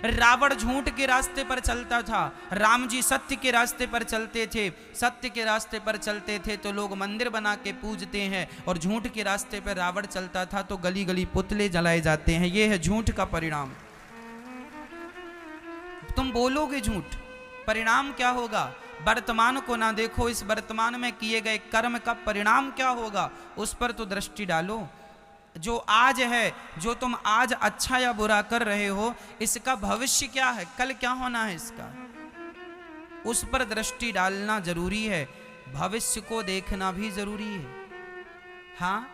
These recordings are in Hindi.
रावण झूठ के रास्ते पर चलता था, राम जी सत्य के रास्ते पर चलते थे। सत्य के रास्ते पर चलते थे तो लोग मंदिर बना के पूजते हैं, और झूठ के रास्ते पर रावण चलता था तो गली गली पुतले जलाए जाते हैं। यह है झूठ का परिणाम। तुम बोलोगे झूठ, परिणाम क्या होगा? वर्तमान को ना देखो, इस वर्तमान में किए गए कर्म का परिणाम क्या होगा उस पर तो दृष्टि डालो। जो आज है, जो तुम आज अच्छा या बुरा कर रहे हो, इसका भविष्य क्या है, कल क्या होना है, इसका उस पर दृष्टि डालना जरूरी है। भविष्य को देखना भी जरूरी है। हाँ,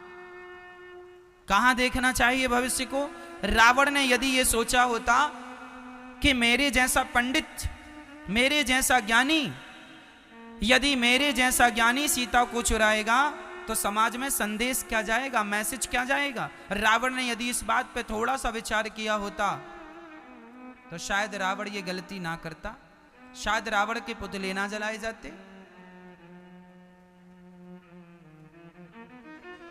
कहां देखना चाहिए भविष्य को? रावण ने यदि ये सोचा होता कि मेरे जैसा पंडित, मेरे जैसा ज्ञानी, यदि मेरे जैसा ज्ञानी सीता को चुराएगा तो समाज में संदेश क्या जाएगा, मैसेज क्या जाएगा? रावण ने यदि इस बात पे थोड़ा सा विचार किया होता तो शायद रावण ये गलती ना करता, शायद रावण के पुतले ना जलाए जाते।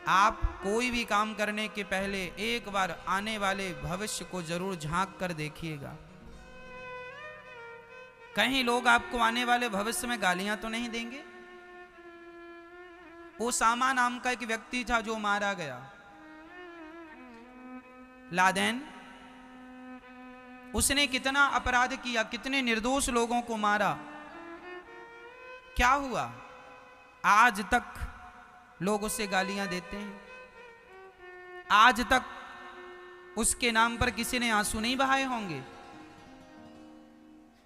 आप कोई भी काम करने के पहले एक बार आने वाले भविष्य को जरूर झांक कर देखिएगा। कहीं लोग आपको आने वाले भविष्य में गालियां तो नहीं देंगे? ओसामा नाम का एक व्यक्ति था जो मारा गया, लादेन। उसने कितना अपराध किया, कितने निर्दोष लोगों को मारा। क्या हुआ? आज तक लोग उसे गालियां देते हैं, आज तक उसके नाम पर किसी ने आंसू नहीं बहाए होंगे।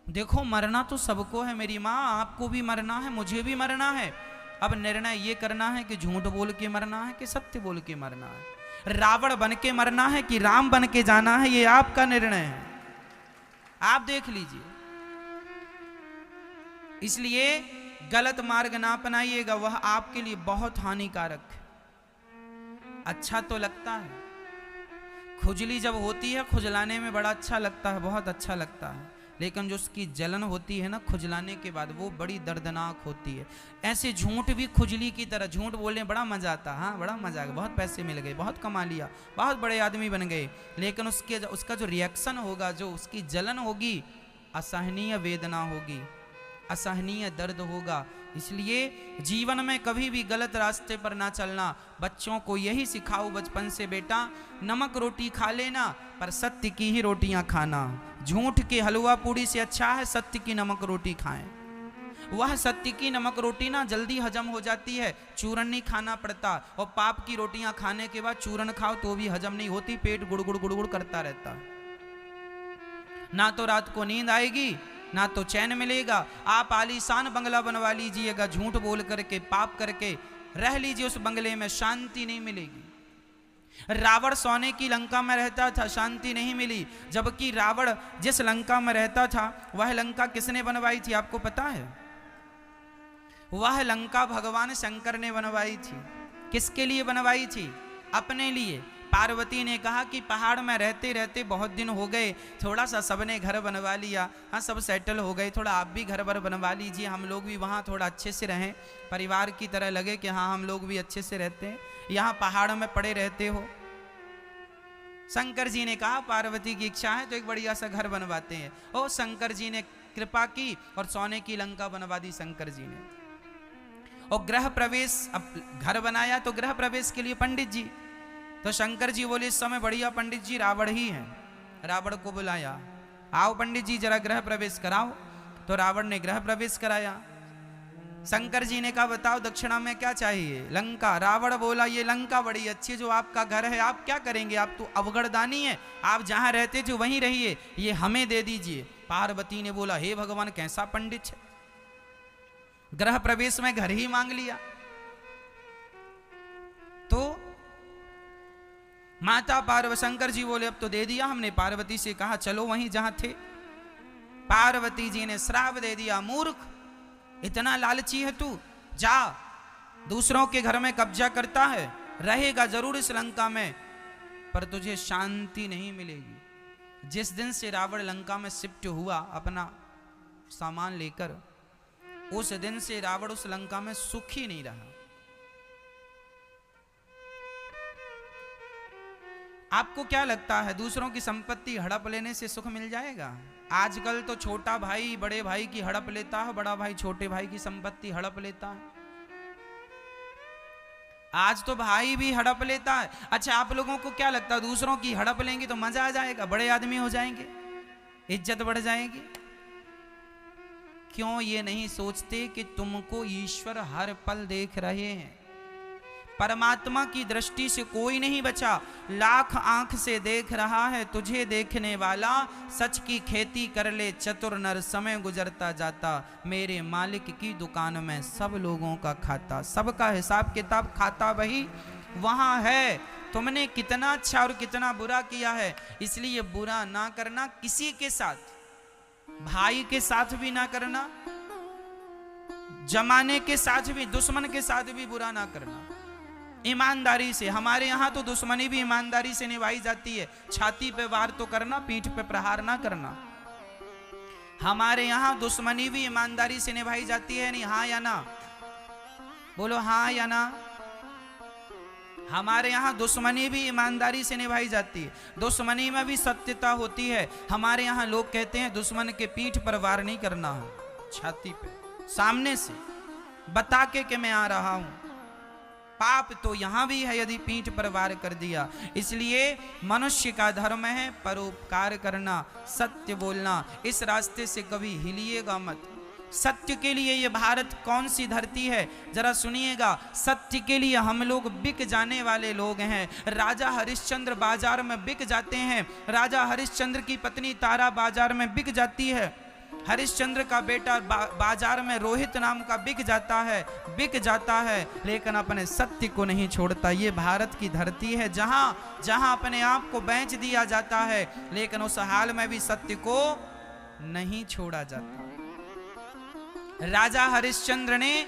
देखो, मरना तो सबको है मेरी माँ, आपको भी मरना है, मुझे भी मरना है। अब निर्णय ये करना है कि झूठ बोल के मरना है कि सत्य बोल के मरना है, रावण बन के मरना है कि राम बन के जाना है, ये आपका निर्णय है। आप देख लीजिए। इसलिए गलत मार्ग ना अपनाइएगा, वह आपके लिए बहुत हानिकारक है। अच्छा तो लगता है, खुजली जब होती है खुजलाने में बड़ा अच्छा लगता है, बहुत अच्छा लगता है, लेकिन जो उसकी जलन होती है ना खुजलाने के बाद, वो बड़ी दर्दनाक होती है। ऐसे झूठ भी खुजली की तरह, झूठ बोलने बड़ा मजा आता है, हाँ बड़ा मजा आ गया, बहुत पैसे मिल गए, बहुत कमा लिया, बहुत बड़े आदमी बन गए, लेकिन उसका जो रिएक्शन होगा, जो उसकी जलन होगी, असहनीय वेदना होगी, असहनीय दर्द होगा। इसलिए जीवन में कभी भी गलत रास्ते पर ना चलना। बच्चों को यही सिखाओ बचपन से, बेटा नमक रोटी खा लेना पर सत्य की ही रोटियां खाना। झूठ के हलवा पूड़ी से अच्छा है सत्य की नमक रोटी खाएं। वह सत्य की नमक रोटी ना जल्दी हजम हो जाती है, चूरन नहीं खाना पड़ता। और पाप की रोटियां खाने के बाद चूरन खाओ तो भी हजम नहीं होती, पेट गुड़गुड़ गुड़गुड़ करता रहता है। ना तो रात को नींद आएगी, ना तो चैन मिलेगा। आप आलीशान बंगला बनवा लीजिएगा, झूठ बोल करके, पाप करके रह लीजिए, उस बंगले में शांति नहीं मिलेगी। रावण सोने की लंका में रहता था, शांति नहीं मिली। जबकि रावण जिस लंका में रहता था वह लंका किसने बनवाई थी आपको पता है? वह लंका भगवान शंकर ने बनवाई थी। किसके लिए बनवाई थी? अपने लिए। पार्वती ने कहा कि पहाड़ में रहते रहते बहुत दिन हो गए, थोड़ा सा सबने घर बनवा लिया, हाँ सब सेटल हो गए, थोड़ा आप भी घर बर बनवा लीजिए, हम लोग भी वहाँ थोड़ा अच्छे से रहें, परिवार की तरह लगे कि हाँ हम लोग भी अच्छे से रहते हैं, यहाँ पहाड़ में पड़े रहते हो। शंकर जी ने कहा पार्वती की इच्छा है तो एक बढ़िया सा घर बनवाते हैं। ओ शंकर जी ने कृपा की और सोने की लंका बनवा दी शंकर जी ने। और गृह प्रवेश, अब घर बनाया तो गृह प्रवेश के लिए पंडित जी, तो शंकर जी बोले इस समय बढ़िया पंडित जी रावण ही हैं। रावण को बुलाया, आओ पंडित जी जरा गृह प्रवेश कराओ। तो रावण ने गृह प्रवेश कराया। शंकर जी ने कहा बताओ दक्षिणा में क्या चाहिए? लंका। रावण बोला ये लंका बड़ी अच्छी जो आपका घर है, आप क्या करेंगे, आप तो अवगढ़दानी है, आप जहां रहते थे वहीं रहिए, ये हमें दे दीजिए। पार्वती ने बोला हे भगवान कैसा पंडित है, गृह प्रवेश में घर ही मांग लिया। तो माता पार्वती, शंकर जी बोले अब तो दे दिया हमने। पार्वती से कहा चलो वहीं जहां थे। पार्वती जी ने श्राप दे दिया, मूर्ख इतना लालची है तू, जा दूसरों के घर में कब्जा करता है, रहेगा जरूर इस लंका में पर तुझे शांति नहीं मिलेगी। जिस दिन से रावण लंका में शिफ्ट हुआ अपना सामान लेकर, उस दिन से रावण उस लंका में सुखी नहीं रहा। आपको क्या लगता है दूसरों की संपत्ति हड़प लेने से सुख मिल जाएगा? आजकल तो छोटा भाई बड़े भाई की हड़प लेता है, बड़ा भाई छोटे भाई की संपत्ति हड़प लेता है। आज तो भाई भी हड़प लेता है। अच्छा, आप लोगों को क्या लगता है दूसरों की हड़प लेंगे तो मजा आ जाएगा, बड़े आदमी हो जाएंगे, इज्जत बढ़ जाएगी? क्यों ये नहीं सोचते कि तुमको ईश्वर हर पल देख रहे हैं? परमात्मा की दृष्टि से कोई नहीं बचा, लाख आंख से देख रहा है तुझे देखने वाला। सच की खेती कर ले चतुर नर, समय गुजरता जाता, मेरे मालिक की दुकान में सब लोगों का खाता। सबका हिसाब किताब खाता वही वहां है। तुमने कितना अच्छा और कितना बुरा किया है, इसलिए बुरा ना करना किसी के साथ, भाई के साथ भी ना करना, जमाने के साथ भी, दुश्मन के साथ भी बुरा ना करना, ईमानदारी से। हमारे यहाँ तो दुश्मनी भी ईमानदारी से निभाई जाती है। छाती पे वार तो करना, पीठ पे प्रहार ना करना। हमारे यहाँ दुश्मनी भी ईमानदारी से निभाई जाती है। नहीं, हाँ या ना? बोलो हाँ या ना। हमारे यहाँ दुश्मनी भी ईमानदारी से निभाई जाती है, दुश्मनी में भी सत्यता होती है। हमारे यहाँ लोग कहते हैं दुश्मन के पीठ पर वार नहीं करना है, छाती पे सामने से बता के मैं आ रहा हूं। पाप तो यहां भी है यदि पीठ पर वार कर दिया। इसलिए मनुष्य का धर्म है परोपकार करना, सत्य बोलना। इस रास्ते से कभी हिलिएगा मत। सत्य के लिए ये भारत कौन सी धरती है जरा सुनिएगा। सत्य के लिए हम लोग बिक जाने वाले लोग हैं। राजा हरिश्चंद्र बाजार में बिक जाते हैं, राजा हरिश्चंद्र की पत्नी तारा बाजार में बिक जाती है, हरिश्चंद्र का बेटा बाजार में रोहित नाम का बिक जाता है, लेकिन अपने सत्य को नहीं छोड़ता। ये भारत की धरती है जहां अपने आप को बेच दिया जाता है, लेकिन उस हाल में भी सत्य को नहीं छोड़ा जाता। राजा हरिश्चंद्र ने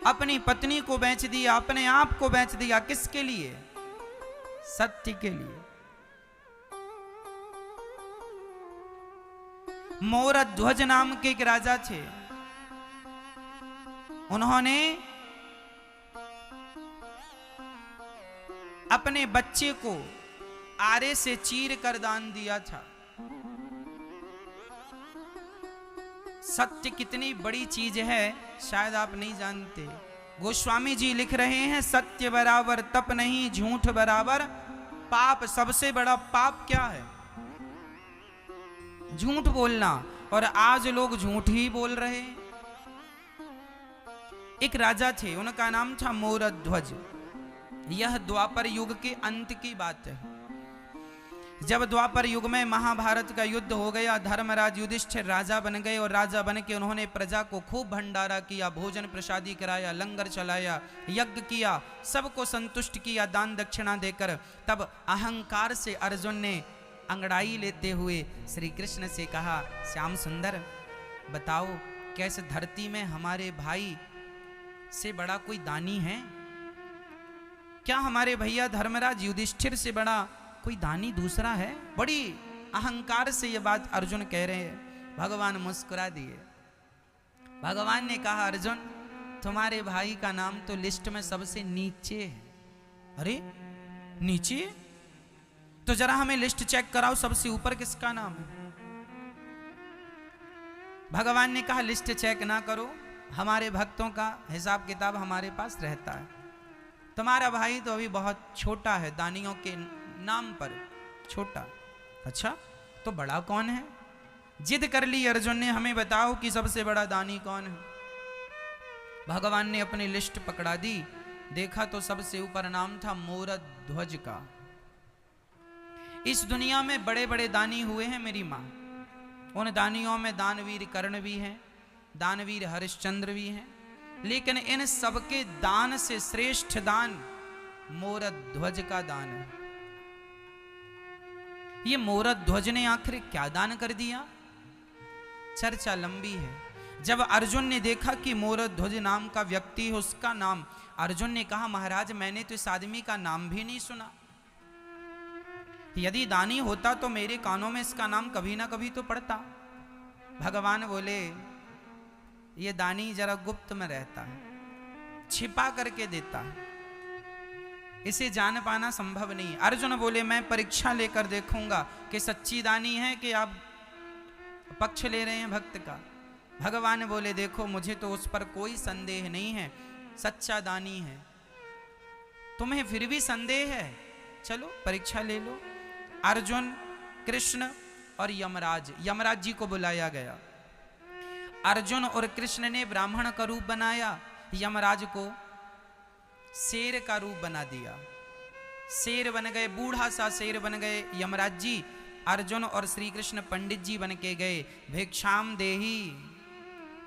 अपनी पत्नी को बेच दिया, अपने आप को बेच दिया। किसके लिए? सत्य के लिए। मोरध्वज नाम के एक राजा थे, उन्होंने अपने बच्चे को आरे से चीर कर दान दिया था। सत्य कितनी बड़ी चीज है शायद आप नहीं जानते। गोस्वामी जी लिख रहे हैं, सत्य बराबर तप नहीं, झूठ बराबर पाप। सबसे बड़ा पाप क्या है? झूठ बोलना। और आज लोग झूठ ही बोल रहे हैं। एक राजा थे, उनका नाम था मोरध्वज। यह द्वापर युग के अंत की बात है। जब द्वापर युग में महाभारत का युद्ध हो गया, धर्मराज युधिष्ठिर राजा बन गए और राजा बन के उन्होंने प्रजा को खूब भंडारा किया, भोजन प्रसादी कराया, लंगर चलाया, यज्ञ किया, सबको संतुष्ट किया दान दक्षिणा देकर। तब अहंकार से अर्जुन ने अंगड़ाई लेते हुए श्री कृष्ण से कहा, श्याम सुंदर बताओ कैसे धरती में हमारे भाई से बड़ा कोई दानी है? क्या हमारे भैया धर्मराज युधिष्ठिर से बड़ा कोई दानी दूसरा है? बड़ी अहंकार से ये बात अर्जुन कह रहे हैं। भगवान मुस्कुरा दिए। भगवान ने कहा, अर्जुन तुम्हारे भाई का नाम तो लिस्ट में सबसे नीचे है। अरे नीचे? तो जरा हमें लिस्ट चेक कराओ, सबसे ऊपर किसका नाम है? भगवान ने कहा, लिस्ट चेक ना करो, हमारे भक्तों का हिसाब किताब हमारे पास रहता है। तुम्हारा भाई तो अभी बहुत छोटा है, दानियों के नाम पर छोटा। अच्छा, तो बड़ा कौन है? जिद कर ली अर्जुन ने, हमें बताओ कि सबसे बड़ा दानी कौन है। भगवान ने अपनी लिस्ट पकड़ा दी, देखा तो सबसे ऊपर नाम था मोरध्वज का। इस दुनिया में बड़े बड़े दानी हुए हैं मेरी माँ। उन दानियों में दानवीर कर्ण भी हैं, दानवीर हरिश्चंद्र भी हैं, लेकिन इन सबके दान से श्रेष्ठ दान मोरध्वज का दान है। ये मोरध्वज ने आखिर क्या दान कर दिया? चर्चा लंबी है। जब अर्जुन ने देखा कि मोरध्वज नाम का व्यक्ति है, उसका नाम, अर्जुन ने कहा, महाराज मैंने तो इस आदमी का नाम भी नहीं सुना। यदि दानी होता तो मेरे कानों में इसका नाम कभी ना कभी तो पड़ता। भगवान बोले, ये दानी जरा गुप्त में रहता है, छिपा करके देता है। इसे जान पाना संभव नहीं। अर्जुन बोले मैं परीक्षा लेकर देखूंगा कि सच्ची दानी है कि आप पक्ष ले रहे हैं भक्त का। भगवान बोले देखो मुझे तो उस पर कोई संदेह नहीं है, सच्चा दानी है। तुम्हें फिर भी संदेह है, चलो परीक्षा ले लो। अर्जुन, कृष्ण और यमराज, यमराज जी को बुलाया गया। अर्जुन और कृष्ण ने ब्राह्मण का रूप बनाया, यमराज को शेर का रूप बना दिया। शेर बन गए, बूढ़ा सा शेर बन गए यमराज जी। अर्जुन और श्री कृष्ण पंडित जी बन के गए। भिक्षाम देही,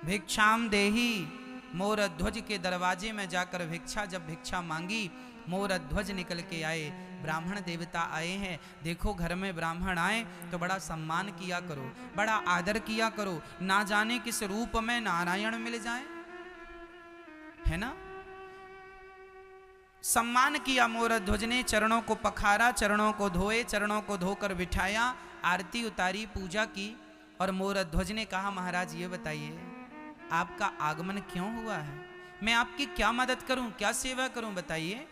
भिक्षाम देही, मोर ध्वज के दरवाजे में जाकर भिक्षा जब भिक्षा मांगी, मोर ध्वज निकल के आए। ब्राह्मण देवता आए हैं, देखो घर में ब्राह्मण आए तो बड़ा सम्मान किया करो, बड़ा आदर किया करो, ना जाने किस रूप में नारायण मिल जाए, है ना। सम्मान किया मोर ध्वज ने, चरणों को पखारा, चरणों को धोए, चरणों को धोकर बिठाया, आरती उतारी, पूजा की। और मोर ध्वज ने कहा महाराज ये बताइए आपका आगमन क्यों हुआ है, मैं आपकी क्या मदद करूं, क्या सेवा करूं, बताइए।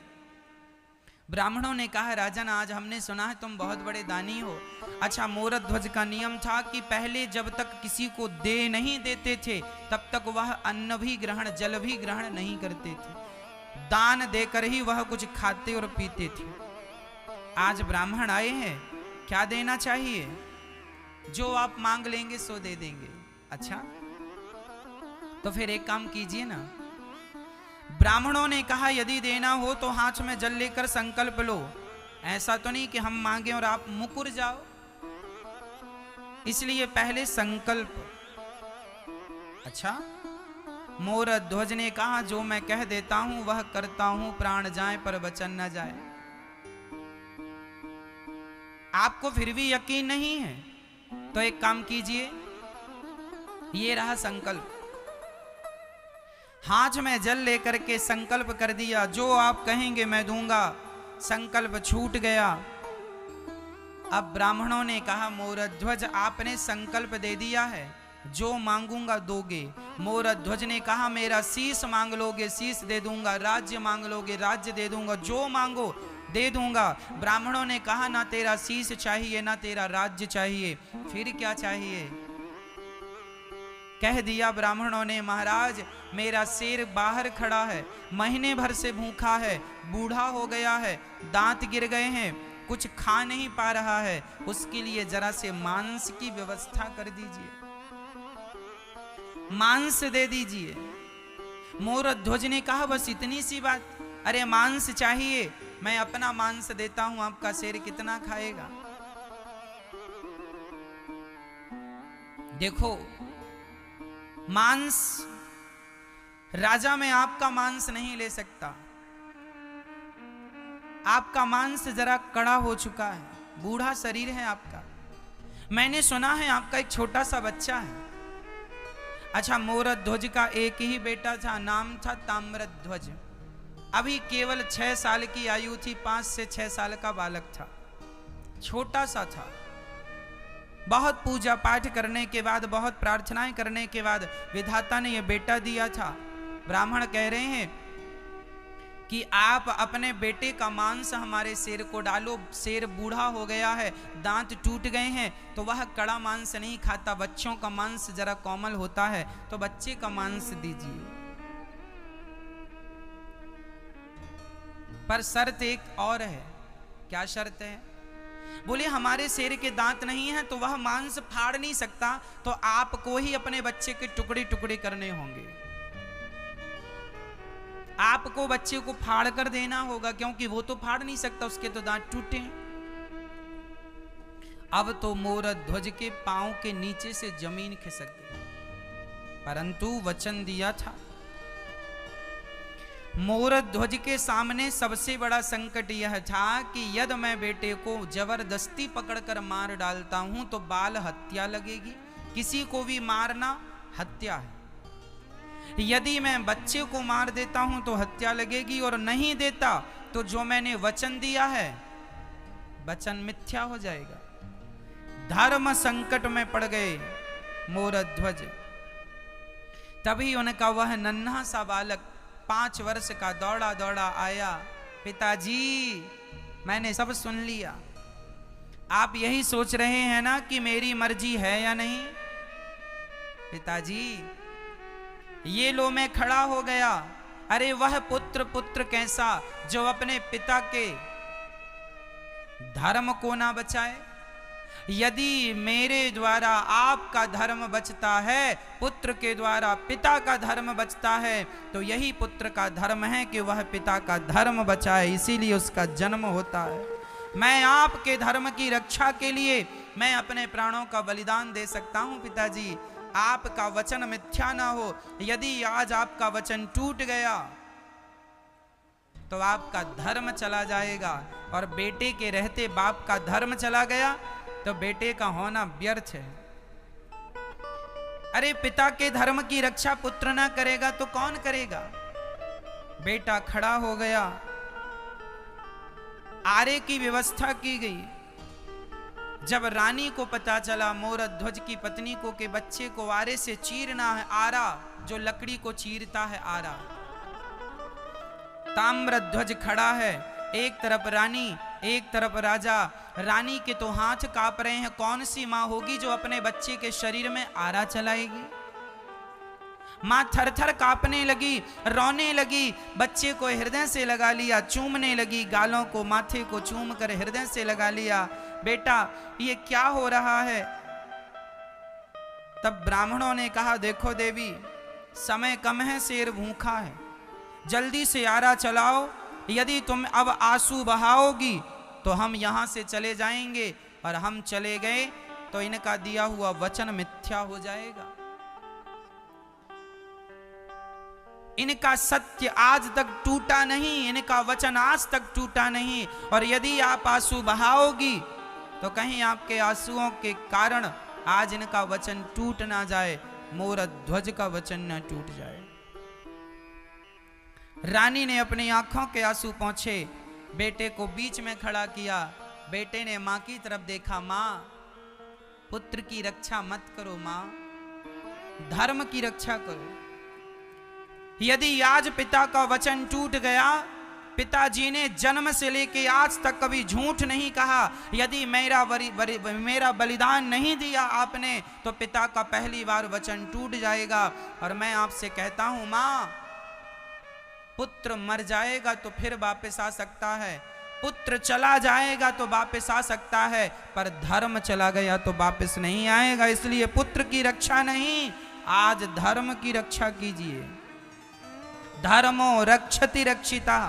ब्राह्मणों ने कहा राजन आज हमने सुना है तुम बहुत बड़े दानी हो। अच्छा, मोर ध्वज का नियम था कि पहले जब तक किसी को दे नहीं देते थे तब तक वह अन्न भी ग्रहण, जल भी ग्रहण नहीं करते थे, दान देकर ही वह कुछ खाते और पीते थे। आज ब्राह्मण आए हैं, क्या देना चाहिए, जो आप मांग लेंगे सो दे देंगे। अच्छा, तो फिर एक काम कीजिए ना। ब्राह्मणों ने कहा यदि देना हो तो हाथ में जल लेकर संकल्प लो, ऐसा तो नहीं कि हम मांगे और आप मुकुर जाओ, इसलिए पहले संकल्प। अच्छा, मोर ध्वज ने कहा जो मैं कह देता हूं वह करता हूं, प्राण जाए पर वचन न जाए। आपको फिर भी यकीन नहीं है तो एक काम कीजिए, ये रहा संकल्प। हाथ में जल लेकर के संकल्प कर दिया, जो आप कहेंगे मैं दूंगा। संकल्प छूट गया। अब ब्राह्मणों ने कहा मोर ध्वज आपने संकल्प दे दिया है, जो मांगूंगा दोगे। मोर ध्वज ने कहा मेरा शीश मांग लोगे, शीश दे दूंगा, राज्य मांग लोगे, राज्य दे दूंगा, जो मांगो दे दूंगा। ब्राह्मणों ने कहा ना तेरा शीश चाहिए ना तेरा राज्य चाहिए, फिर क्या चाहिए। कह दिया ब्राह्मणों ने महाराज मेरा शेर बाहर खड़ा है, महीने भर से भूखा है, बूढ़ा हो गया है, दांत गिर गए हैं, कुछ खा नहीं पा रहा है, उसके लिए जरा से मांस की व्यवस्था कर दीजिए, मांस दे दीजिए। मोर ध्वज ने कहा बस इतनी सी बात, अरे मांस चाहिए, मैं अपना मांस देता हूं, आपका शेर कितना खाएगा। देखो मांस, राजा में आपका मांस नहीं ले सकता, आपका मांस जरा कड़ा हो चुका है, बूढ़ा शरीर है आपका। मैंने सुना है आपका एक छोटा सा बच्चा है। अच्छा, मोर ध्वज का एक ही बेटा था, नाम था ताम्रध्वज। अभी केवल 6 साल की आयु थी, 5 से 6 साल का बालक था, छोटा सा था। बहुत पूजा पाठ करने के बाद, बहुत प्रार्थनाएं करने के बाद विधाता ने यह बेटा दिया था। ब्राह्मण कह रहे हैं कि आप अपने बेटे का मांस हमारे शेर को डालो, शेर बूढ़ा हो गया है, दांत टूट गए हैं, तो वह कड़ा मांस नहीं खाता, बच्चों का मांस जरा कोमल होता है, तो बच्चे का मांस दीजिए। पर शर्त एक और है। क्या शर्त है? बोले हमारे शेर के दांत नहीं है तो वह मांस फाड़ नहीं सकता, तो आपको ही अपने बच्चे के टुकड़े टुकड़े करने होंगे, आपको बच्चे को फाड़ कर देना होगा, क्योंकि वो तो फाड़ नहीं सकता, उसके तो दांत टूटे हैं। अब तो मोर ध्वज के पांव के नीचे से जमीन खिसक गई, परंतु वचन दिया था। मोर ध्वज के सामने सबसे बड़ा संकट यह था कि यदि मैं बेटे को जबरदस्ती पकड़कर मार डालता हूं तो बाल हत्या लगेगी, किसी को भी मारना हत्या है। यदि मैं बच्चे को मार देता हूं तो हत्या लगेगी, और नहीं देता तो जो मैंने वचन दिया है वचन मिथ्या हो जाएगा। धर्म संकट में पड़ गए मोर ध्वज। तभी उनका वह नन्हा सा बालक 5 वर्ष का दौड़ा दौड़ा आया पिताजी मैंने सब सुन लिया, आप यही सोच रहे हैं ना कि मेरी मर्जी है या नहीं? पिताजी ये लो मैं खड़ा हो गया। अरे वह पुत्र कैसा जो अपने पिता के धर्म को ना बचाए। यदि मेरे द्वारा आपका धर्म बचता है, पुत्र के द्वारा पिता का धर्म बचता है, तो यही पुत्र का धर्म है कि वह पिता का धर्म बचाए, इसीलिए उसका जन्म होता है। मैं आपके धर्म की रक्षा के लिए मैं अपने प्राणों का बलिदान दे सकता हूं पिताजी, आपका वचन मिथ्या ना हो। यदि आज आपका वचन टूट गया तो आपका धर्म चला जाएगा, और बेटे के रहते बाप का धर्म चला गया तो बेटे का होना व्यर्थ है। अरे पिता के धर्म की रक्षा पुत्र ना करेगा तो कौन करेगा? बेटा खड़ा हो गया, आरे की व्यवस्था की गई। जब रानी को पता चला मोरध्वज की पत्नी को कि बच्चे को आरे से चीरना है, आरा जो लकड़ी को चीरता है आरा, ताम्रध्वज खड़ा है, एक तरफ रानी एक तरफ राजा। रानी के तो हाथ कांप रहे हैं, कौन सी मां होगी जो अपने बच्चे के शरीर में आरा चलाएगी? मां थर थर कांपने लगी, रोने लगी, बच्चे को हृदय से लगा लिया, चूमने लगी, गालों को माथे को चूम कर हृदय से लगा लिया। बेटा ये क्या हो रहा है? तब ब्राह्मणों ने कहा देखो देवी, समय कम है, शेर भूखा है, जल्दी से आरा चलाओ। यदि तुम अब आंसू बहाओगी तो हम यहां से चले जाएंगे, और हम चले गए तो इनका दिया हुआ वचन मिथ्या हो जाएगा। इनका सत्य आज तक टूटा नहीं, इनका वचन आज तक टूटा नहीं, और यदि आप आंसू बहाओगी तो कहीं आपके आंसुओं के कारण आज इनका वचन टूट ना जाए, मोरध्वज का वचन ना टूट जाए। रानी ने अपनी आंखों के आंसू पोंछे, बेटे को बीच में खड़ा किया। बेटे ने मां की तरफ देखा, मां पुत्र की रक्षा मत करो, मां धर्म की रक्षा करो। यदि आज पिता का वचन टूट गया, पिताजी ने जन्म से लेके आज तक कभी झूठ नहीं कहा, यदि मेरा बलिदान नहीं दिया आपने तो पिता का पहली बार वचन टूट जाएगा। और मैं आपसे कहता हूं मां, पुत्र मर जाएगा तो फिर वापस आ सकता है, पुत्र चला जाएगा तो वापस आ सकता है, पर धर्म चला गया तो वापस नहीं आएगा। इसलिए पुत्र की रक्षा नहीं, आज धर्म की रक्षा कीजिए। धर्मो रक्षति रक्षिता।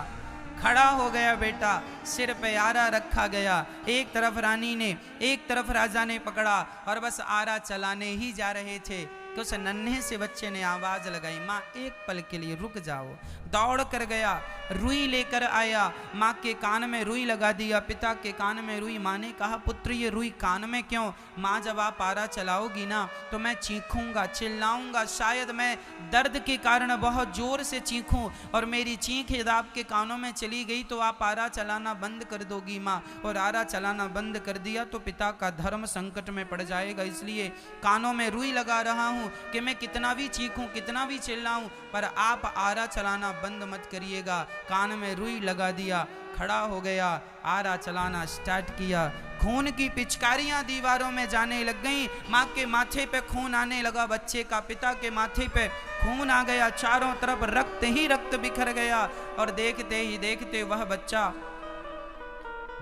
खड़ा हो गया बेटा, सिर पे आरा रखा गया, एक तरफ रानी ने एक तरफ राजा ने पकड़ा, और बस आरा चलाने ही जा रहे थे कि उस नन्हे से बच्चे ने आवाज लगाई, माँ एक पल के लिए रुक जाओ। दौड़ कर गया, रुई लेकर आया, माँ के कान में रुई लगा दिया, पिता के कान में रुई। माँ ने कहा पुत्र ये रुई कान में क्यों? माँ जब आप आरा चलाओगी ना तो मैं चीखूंगा, चिल्लाऊंगा, शायद मैं दर्द के कारण बहुत जोर से चीखूं, और मेरी चीख यदि आपके कानों में चली गई तो आप आरा चलाना बंद कर दोगी माँ, और आरा चलाना बंद कर दिया तो पिता का धर्म संकट में पड़ जाएगा। इसलिए कानों में रुई लगा रहा हूं कि मैं कितना भी चीखूं, कितना भी चिल्लाऊं, पर आप आरा चलाना बंद मत करिएगा। कान में रुई लगा दिया, खड़ा हो गया, आरा चलाना स्टार्ट किया। खून की पिचकारियां दीवारों में जाने लग गईं, माँ के माथे पे खून आने लगा बच्चे का, पिता के माथे पे खून आ गया, चारों तरफ रक्त ही रक्त बिखर गया, और देखते ही देखते वह बच्चा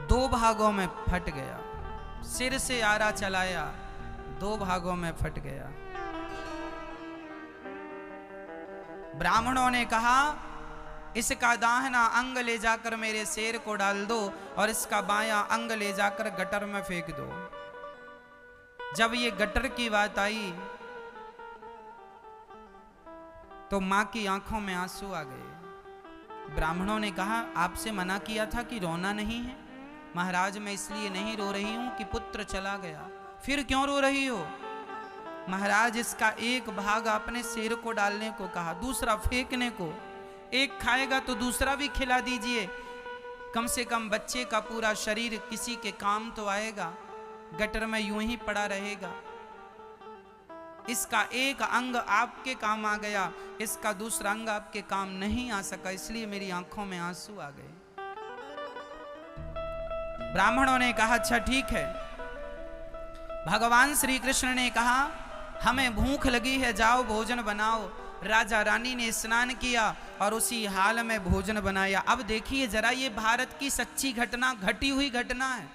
2 भागों में फट गया। सिर से आरा चलाया, 2 भागों में फट गया। ब्राह्मणों ने कहा इसका दाहिना अंग ले जाकर मेरे शेर को डाल दो, और इसका बायां अंग ले जाकर गटर में फेंक दो। जब ये गटर की बात आई तो मां की आंखों में आंसू आ गए। ब्राह्मणों ने कहा आपसे मना किया था कि रोना नहीं है। महाराज मैं इसलिए नहीं रो रही हूं कि पुत्र चला गया। फिर क्यों रो रही हो? महाराज इसका एक भाग आपने शेर को डालने को कहा, दूसरा फेंकने को। एक खाएगा तो दूसरा भी खिला दीजिए, कम से कम बच्चे का पूरा शरीर किसी के काम तो आएगा, गटर में यूं ही पड़ा रहेगा। इसका एक अंग आपके काम आ गया, इसका दूसरा अंग आपके काम नहीं आ सका, इसलिए मेरी आंखों में आंसू आ गए। ब्राह्मणों ने कहा अच्छा ठीक है। भगवान श्री कृष्ण ने कहा हमें भूख लगी है, जाओ भोजन बनाओ। राजा रानी ने स्नान किया और उसी हाल में भोजन बनाया। अब देखिए जरा, ये भारत की सच्ची घटना, घटी हुई घटना है।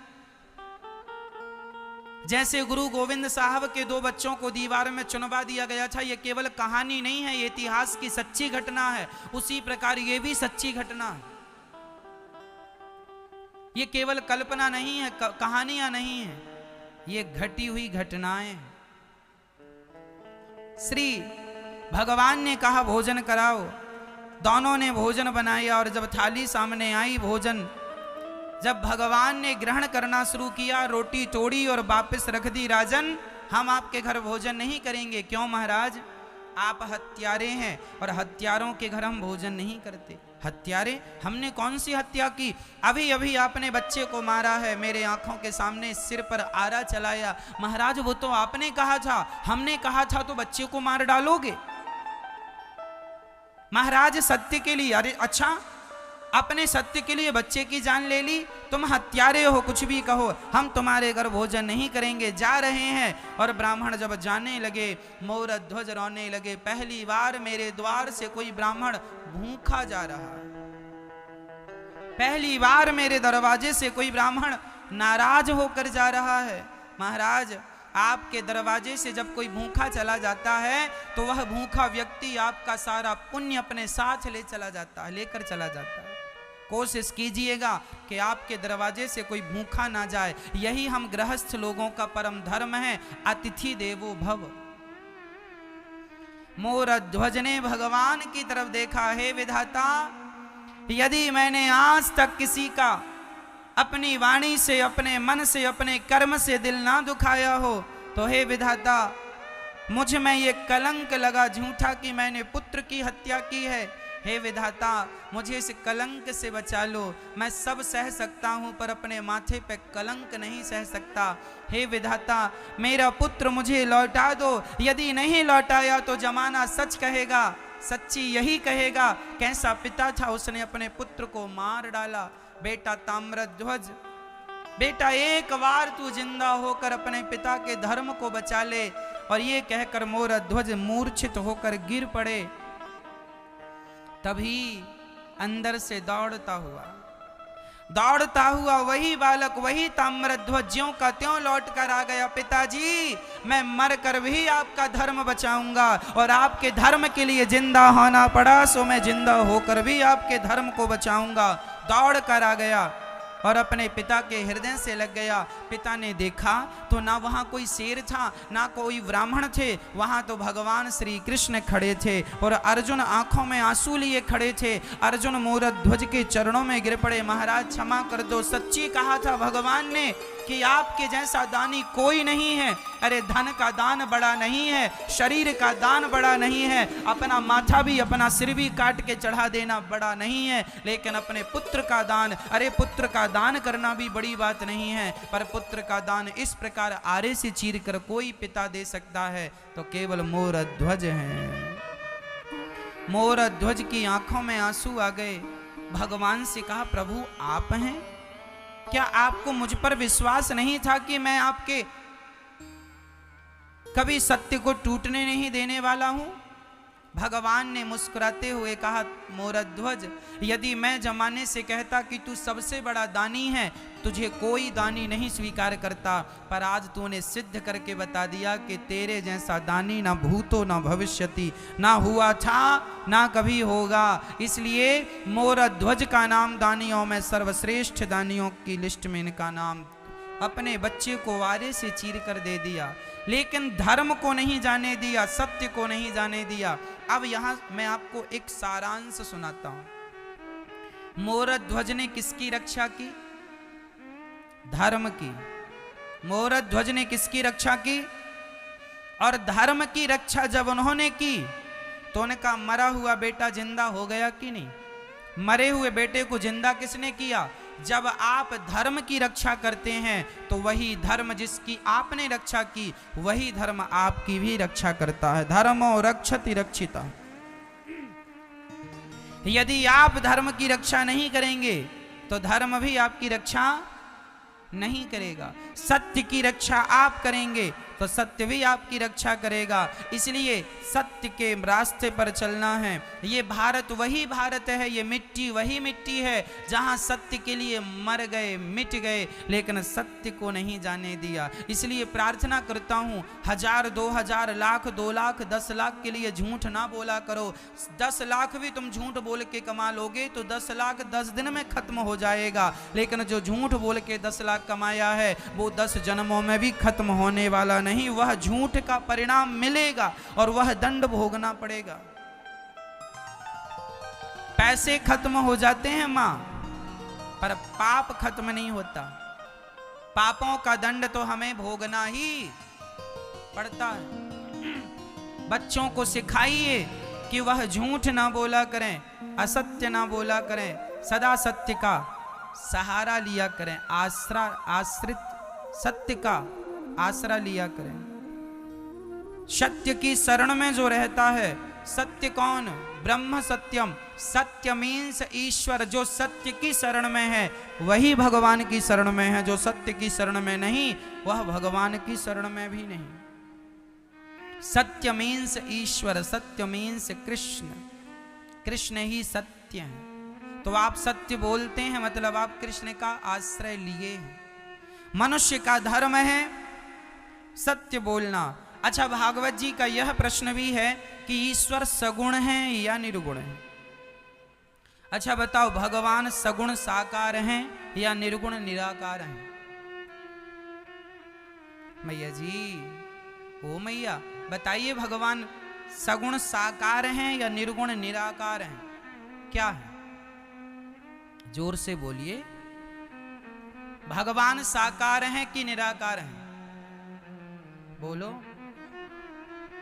जैसे गुरु गोविंद साहब के 2 बच्चों को दीवार में चुनवा दिया गया था, ये केवल कहानी नहीं है, ये इतिहास की सच्ची घटना है, उसी प्रकार ये भी सच्ची घटना है। ये केवल कल्पना नहीं है, कहानियां नहीं है, ये घटी हुई घटनाएं। श्री भगवान ने कहा भोजन कराओ। दोनों ने भोजन बनाया और जब थाली सामने आई, भोजन जब भगवान ने ग्रहण करना शुरू किया, रोटी तोड़ी और वापस रख दी। राजन, हम आपके घर भोजन नहीं करेंगे। क्यों महाराज? आप हत्यारे हैं और हत्यारों के घर हम भोजन नहीं करते। हत्यारे? हमने कौन सी हत्या की? अभी अभी आपने बच्चे को मारा है, मेरे आंखों के सामने सिर पर आरा चलाया। महाराज वो तो आपने कहा था, हमने कहा था तो बच्चे को मार डालोगे? महाराज सत्य के लिए। अरे अच्छा, अपने सत्य के लिए बच्चे की जान ले ली? तुम हत्यारे हो, कुछ भी कहो, हम तुम्हारे घर भोजन नहीं करेंगे, जा रहे हैं। और ब्राह्मण जब जाने लगे, मोर ध्वज रोने लगे। पहली बार मेरे द्वार से कोई ब्राह्मण भूखा जा रहा है, पहली बार मेरे दरवाजे से कोई ब्राह्मण नाराज होकर जा रहा है। महाराज, आपके दरवाजे से जब कोई भूखा चला जाता है तो वह भूखा व्यक्ति आपका सारा पुण्य अपने साथ लेकर चला जाता है। कोशिश कीजिएगा कि आपके दरवाजे से कोई भूखा ना जाए। यही हम गृहस्थ लोगों का परम धर्म है, अतिथि देवो भव। मोर ध्वज ने भगवान की तरफ देखा, हे विधाता, यदि मैंने आज तक किसी का अपनी वाणी से, अपने मन से, अपने कर्म से दिल ना दुखाया हो, तो हे विधाता, मुझ में ये कलंक लगा झूठा कि मैंने पुत्र की हत्या की है। हे विधाता, मुझे इस कलंक से बचा लो। मैं सब सह सकता हूँ पर अपने माथे पे कलंक नहीं सह सकता। हे विधाता, मेरा पुत्र मुझे लौटा दो। यदि नहीं लौटाया तो जमाना सच कहेगा, सच्ची यही कहेगा, कैसा पिता था, उसने अपने पुत्र को मार डाला। बेटा ताम्रध्वज, बेटा एक बार तू जिंदा होकर अपने पिता के धर्म को बचा ले। और ये कहकर मोर ध्वज मूर्छित होकर गिर पड़े। तभी अंदर से दौड़ता हुआ वही बालक, वही ताम्रध्वज ज्यों का त्यों लौट कर आ गया। पिताजी, मैं मर कर भी आपका धर्म बचाऊंगा, और आपके धर्म के लिए जिंदा होना पड़ा सो मैं जिंदा होकर भी आपके धर्म को बचाऊंगा। दौड़ कर आ गया और अपने पिता के हृदय से लग गया। पिता ने देखा तो ना वहाँ कोई शेर था, ना कोई ब्राह्मण थे, वहाँ तो भगवान श्री कृष्ण खड़े थे और अर्जुन आंखों में आंसू लिए खड़े थे। अर्जुन मोर ध्वज के चरणों में गिर पड़े। महाराज क्षमा कर दो, सच्ची कहा था भगवान ने कि आपके जैसा दानी कोई नहीं है। अरे धन का दान बड़ा नहीं है, शरीर का दान बड़ा नहीं है, अपना माथा भी, अपना सिर भी काट के चढ़ा देना बड़ा नहीं है, लेकिन अपने पुत्र का दान, अरे पुत्र का दान करना भी बड़ी बात नहीं है। पर पुत्र का दान इस प्रकार आरे से चीर कर कोई पिता दे सकता है तो केवल मोर ध्वज है। मोर ध्वज की आंखों में आंसू आ गए। भगवान से कहा, प्रभु आप हैं क्या? आपको मुझ पर विश्वास नहीं था कि मैं आपके कभी सत्य को टूटने नहीं देने वाला हूं? भगवान ने मुस्कुराते हुए कहा, मोरध्वज, यदि मैं जमाने से कहता कि तू सबसे बड़ा दानी है, तुझे कोई दानी नहीं स्वीकार करता, पर आज तूने सिद्ध करके बता दिया कि तेरे जैसा दानी ना भूतो ना भविष्यति, ना हुआ था ना कभी होगा। इसलिए मोरध्वज का नाम दानियों में सर्वश्रेष्ठ दानियों की लिस्ट में इनका नाम अपने बच्चे को वारे से चीर कर दे दिया, लेकिन धर्म को नहीं जाने दिया, सत्य को नहीं जाने दिया। अब यहां मैं आपको एक सारांश सुनाता हूं। मोरध्वज ने किसकी रक्षा की? धर्म की। मोरध्वज ने किसकी रक्षा की? और धर्म की रक्षा जब उन्होंने की तो उनका मरा हुआ बेटा जिंदा हो गया कि नहीं? मरे हुए बेटे को जिंदा किसने किया? जब आप धर्म की रक्षा करते हैं तो वही धर्म जिसकी आपने रक्षा की, वही धर्म आपकी भी रक्षा करता है। धर्मो रक्षति रक्षिता। यदि आप धर्म की रक्षा नहीं करेंगे तो धर्म भी आपकी रक्षा नहीं करेगा। सत्य की रक्षा आप करेंगे तो सत्य भी आपकी रक्षा करेगा। इसलिए सत्य के रास्ते पर चलना है। ये भारत वही भारत है, ये मिट्टी वही मिट्टी है जहां सत्य के लिए मर गए, मिट गए, लेकिन सत्य को नहीं जाने दिया। इसलिए प्रार्थना करता हूं 1000, 2000, लाख, 2 लाख, 10 लाख के लिए झूठ ना बोला करो। 10 लाख भी तुम झूठ बोल के कमा लोगे तो 10 लाख 10 दिन में खत्म हो जाएगा, लेकिन जो झूठ बोल के 10 लाख कमाया है वो 10 जन्मों में भी खत्म होने वाला नहीं। वह झूठ का परिणाम मिलेगा और वह दंड भोगना पड़ेगा। पैसे खत्म हो जाते हैं मां, पर पाप खत्म नहीं होता। पापों का दंड तो हमें भोगना ही पड़ता है। बच्चों को सिखाइए कि वह झूठ ना बोला करें, असत्य ना बोला करें, सदा सत्य का सहारा लिया करें, आश्रित सत्य का आसरा लिया करें। सत्य की शरण में जो रहता है, सत्य कौन? ब्रह्म सत्यम। सत्य मीन्स ईश्वर। जो सत्य की शरण में है वही भगवान की शरण में है, जो सत्य की शरण में नहीं वह भगवान की शरण में भी नहीं। सत्य मीन्स ईश्वर, सत्य मीन्स कृष्ण। कृष्ण ही सत्य है। तो आप सत्य बोलते हैं मतलब आप कृष्ण का आश्रय लिए हैं। मनुष्य का धर्म है सत्य बोलना। अच्छा, भागवत जी का यह प्रश्न भी है कि ईश्वर सगुण है या निर्गुण है? अच्छा बताओ, भगवान सगुण साकार हैं या निर्गुण निराकार हैं? मैया जी, ओ मैया बताइए, भगवान सगुण साकार हैं या निर्गुण निराकार हैं? क्या है? जोर से बोलिए। भगवान साकार हैं कि निराकार हैं? बोलो,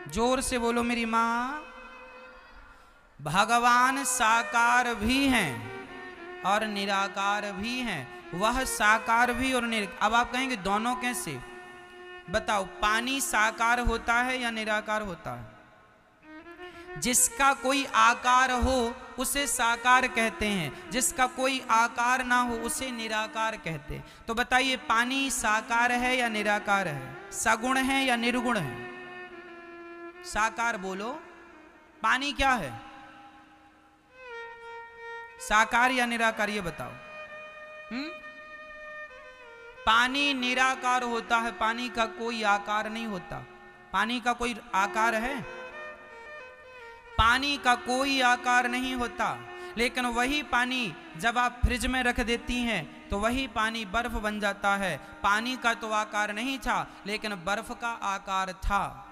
जोर से बोलो मेरी मां। भगवान साकार भी हैं और निराकार भी हैं। वह साकार भी और अब आप कहेंगे दोनों कैसे? बताओ, पानी साकार होता है या निराकार होता है? जिसका कोई आकार हो उसे साकार कहते हैं, जिसका कोई आकार ना हो उसे निराकार कहते हैं। तो बताइए, पानी साकार है या निराकार है? सगुण है या निर्गुण है? साकार बोलो। पानी क्या है? साकार या निराकार, ये बताओ। पानी निराकार होता है। पानी का कोई आकार नहीं होता। पानी का कोई आकार है? पानी का कोई आकार नहीं होता। लेकिन वही पानी जब आप फ्रिज में रख देती हैं तो वही पानी बर्फ बन जाता है। पानी का तो आकार नहीं था, लेकिन बर्फ का आकार था।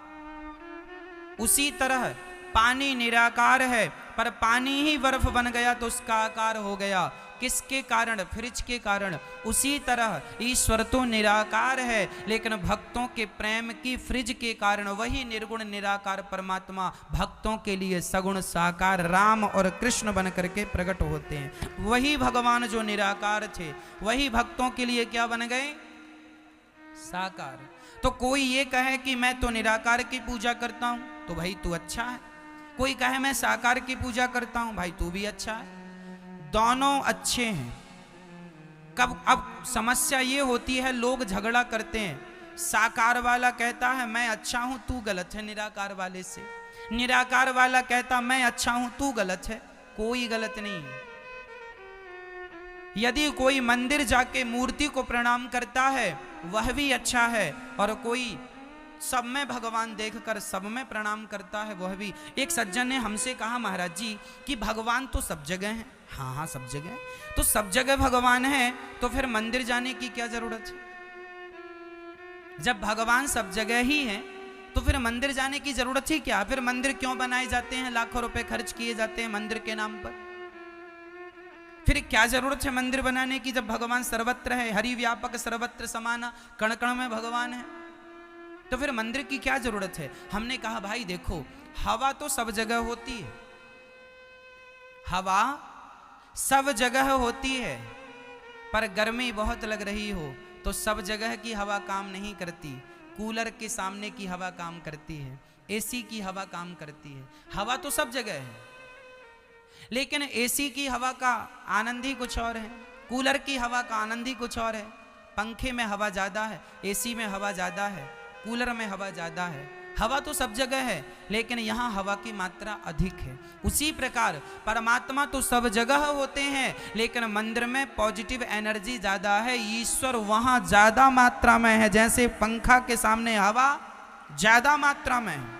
उसी तरह पानी निराकार है, पर पानी ही बर्फ बन गया तो उसका आकार हो गया। किसके कारण? फ्रिज के कारण। उसी तरह ईश्वर तो निराकार है, लेकिन भक्तों के प्रेम की फ्रिज के कारण वही निर्गुण निराकार परमात्मा भक्तों के लिए सगुण साकार राम और कृष्ण बन करके प्रकट होते हैं। वही भगवान जो निराकार थे वही भक्तों के लिए क्या बन गए? साकार। तो कोई ये कहे कि मैं तो निराकार की पूजा करता हूं, तो भाई तू अच्छा है। कोई कहे मैं साकार की पूजा करता हूं, भाई तू भी अच्छा है। दोनों अच्छे हैं। अब समस्या ये होती है, लोग झगड़ा करते हैं। साकार वाला कहता है मैं अच्छा हूं, तू गलत है निराकार वाले से। निराकार वाला कहता मैं अच्छा हूं, तू गलत है। कोई गलत नहीं है। यदि कोई मंदिर जाके मूर्ति को प्रणाम करता है वह भी अच्छा है, और कोई सब में भगवान देखकर सब में प्रणाम करता है वह भी। एक सज्जन ने हमसे कहा, महाराज जी कि भगवान तो सब जगह है। हाँ हाँ, सब जगह। तो सब जगह भगवान है तो फिर मंदिर जाने की क्या जरूरत है? जब भगवान सब जगह ही है तो फिर मंदिर जाने की जरूरत ही क्या? फिर मंदिर क्यों बनाए जाते हैं? लाखों रुपए खर्च किए जाते हैं मंदिर के नाम पर। फिर क्या जरूरत है मंदिर बनाने की जब भगवान सर्वत्र है? हरि व्यापक सर्वत्र समाना, कण कण में भगवान है। तो फिर मंदिर की क्या जरूरत है? हमने कहा भाई देखो, हवा तो सब जगह होती है। हवा सब जगह होती है, पर गर्मी बहुत लग रही हो तो सब जगह की हवा काम नहीं करती। कूलर के सामने की हवा काम करती है, एसी की हवा काम करती है। हवा तो सब जगह है, लेकिन एसी की हवा का आनंद ही कुछ और है, कूलर की हवा का आनंद ही कुछ और है। पंखे में हवा ज़्यादा है, एसी में हवा ज़्यादा है, कूलर में हवा ज़्यादा है। हवा तो सब जगह है, लेकिन यहाँ हवा की मात्रा अधिक है। उसी प्रकार परमात्मा तो सब जगह होते हैं, लेकिन मंदिर में पॉजिटिव एनर्जी ज़्यादा है, ईश्वर वहाँ ज़्यादा मात्रा में है। जैसे पंखा के सामने हवा ज़्यादा मात्रा में है।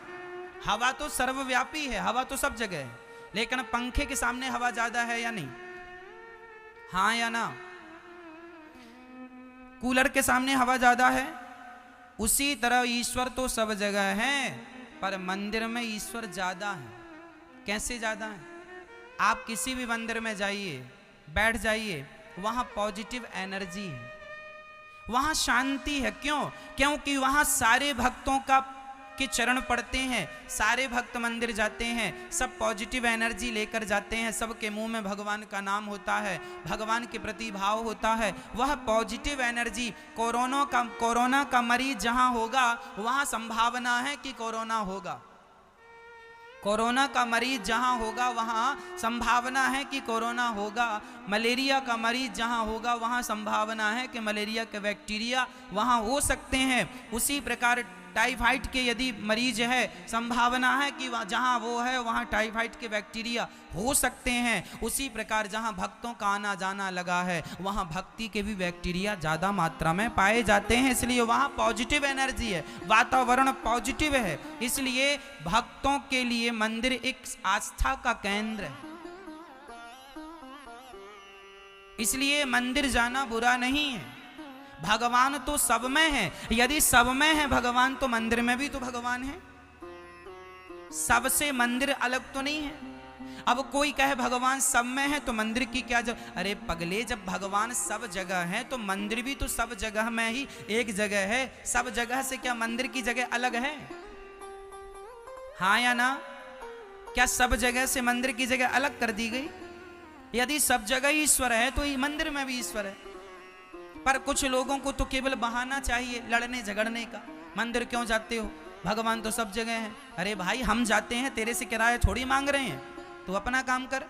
हवा तो सर्वव्यापी है, हवा तो सब जगह है, लेकिन पंखे के सामने हवा ज़्यादा है या नहीं? हाँ या ना? कूलर के सामने हवा ज़्यादा है। उसी तरह ईश्वर तो सब जगह है, पर मंदिर में ईश्वर ज़्यादा है। कैसे ज़्यादा है? आप किसी भी मंदिर में जाइए, बैठ जाइए, वहाँ पॉजिटिव एनर्जी है, वहाँ शांति है। क्यों? क्योंकि वहाँ सारे भक्तों के चरण पड़ते हैं, सारे भक्त मंदिर जाते हैं, सब पॉजिटिव एनर्जी लेकर जाते हैं, सबके मुंह में भगवान का नाम होता है, भगवान के प्रति भाव होता है। वह पॉजिटिव एनर्जी, कोरोना का मरीज जहां होगा वहां संभावना है कि कोरोना होगा। कोरोना का मरीज जहां होगा वहां संभावना है कि कोरोना होगा। मलेरिया का मरीज जहां होगा वहां संभावना है कि मलेरिया के बैक्टीरिया वहां हो सकते हैं। उसी प्रकार टाइफाइड के यदि मरीज है, संभावना है कि जहां वो है वहां टाइफाइड के बैक्टीरिया हो सकते हैं। उसी प्रकार जहां भक्तों का आना जाना लगा है वहां भक्ति के भी बैक्टीरिया ज़्यादा मात्रा में पाए जाते हैं, इसलिए वहां पॉजिटिव एनर्जी है, वातावरण पॉजिटिव है। इसलिए भक्तों के लिए मंदिर एक आस्था का केंद्र है। इसलिए मंदिर जाना बुरा नहीं है। भगवान तो सब में है, यदि सब में है भगवान तो मंदिर में भी तो भगवान है। सबसे मंदिर अलग तो नहीं है। अब कोई कहे भगवान सब में है तो मंदिर की क्या अरे पगले, जब भगवान सब जगह है तो मंदिर भी तो सब जगह में ही एक जगह है। सब जगह से क्या मंदिर की जगह अलग है? हाँ या ना? क्या सब जगह से मंदिर की जगह अलग कर दी गई? यदि सब जगह ईश्वर है तो मंदिर में भी ईश्वर है। पर कुछ लोगों को तो केवल बहाना चाहिए लड़ने झगड़ने का। मंदिर क्यों जाते हो? भगवान तो सब जगह है। अरे भाई, हम जाते हैं, तेरे से किराया थोड़ी मांग रहे हैं। तू अपना काम कर,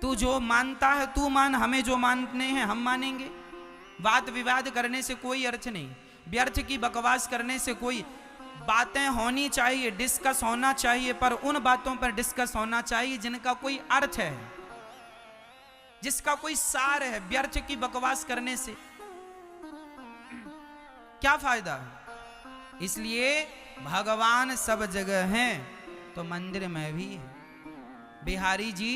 तू जो मानता है तू मान, हमें जो मानने हैं हम मानेंगे। वाद विवाद करने से कोई अर्थ नहीं, व्यर्थ की बकवास करने से कोई। बातें होनी चाहिए, डिस्कस होना चाहिए, पर उन बातों पर डिस्कस होना चाहिए जिनका कोई अर्थ है, जिसका कोई सार है। व्यर्थ की बकवास करने से क्या फायदा है? इसलिए भगवान सब जगह हैं तो मंदिर में भी है। बिहारी जी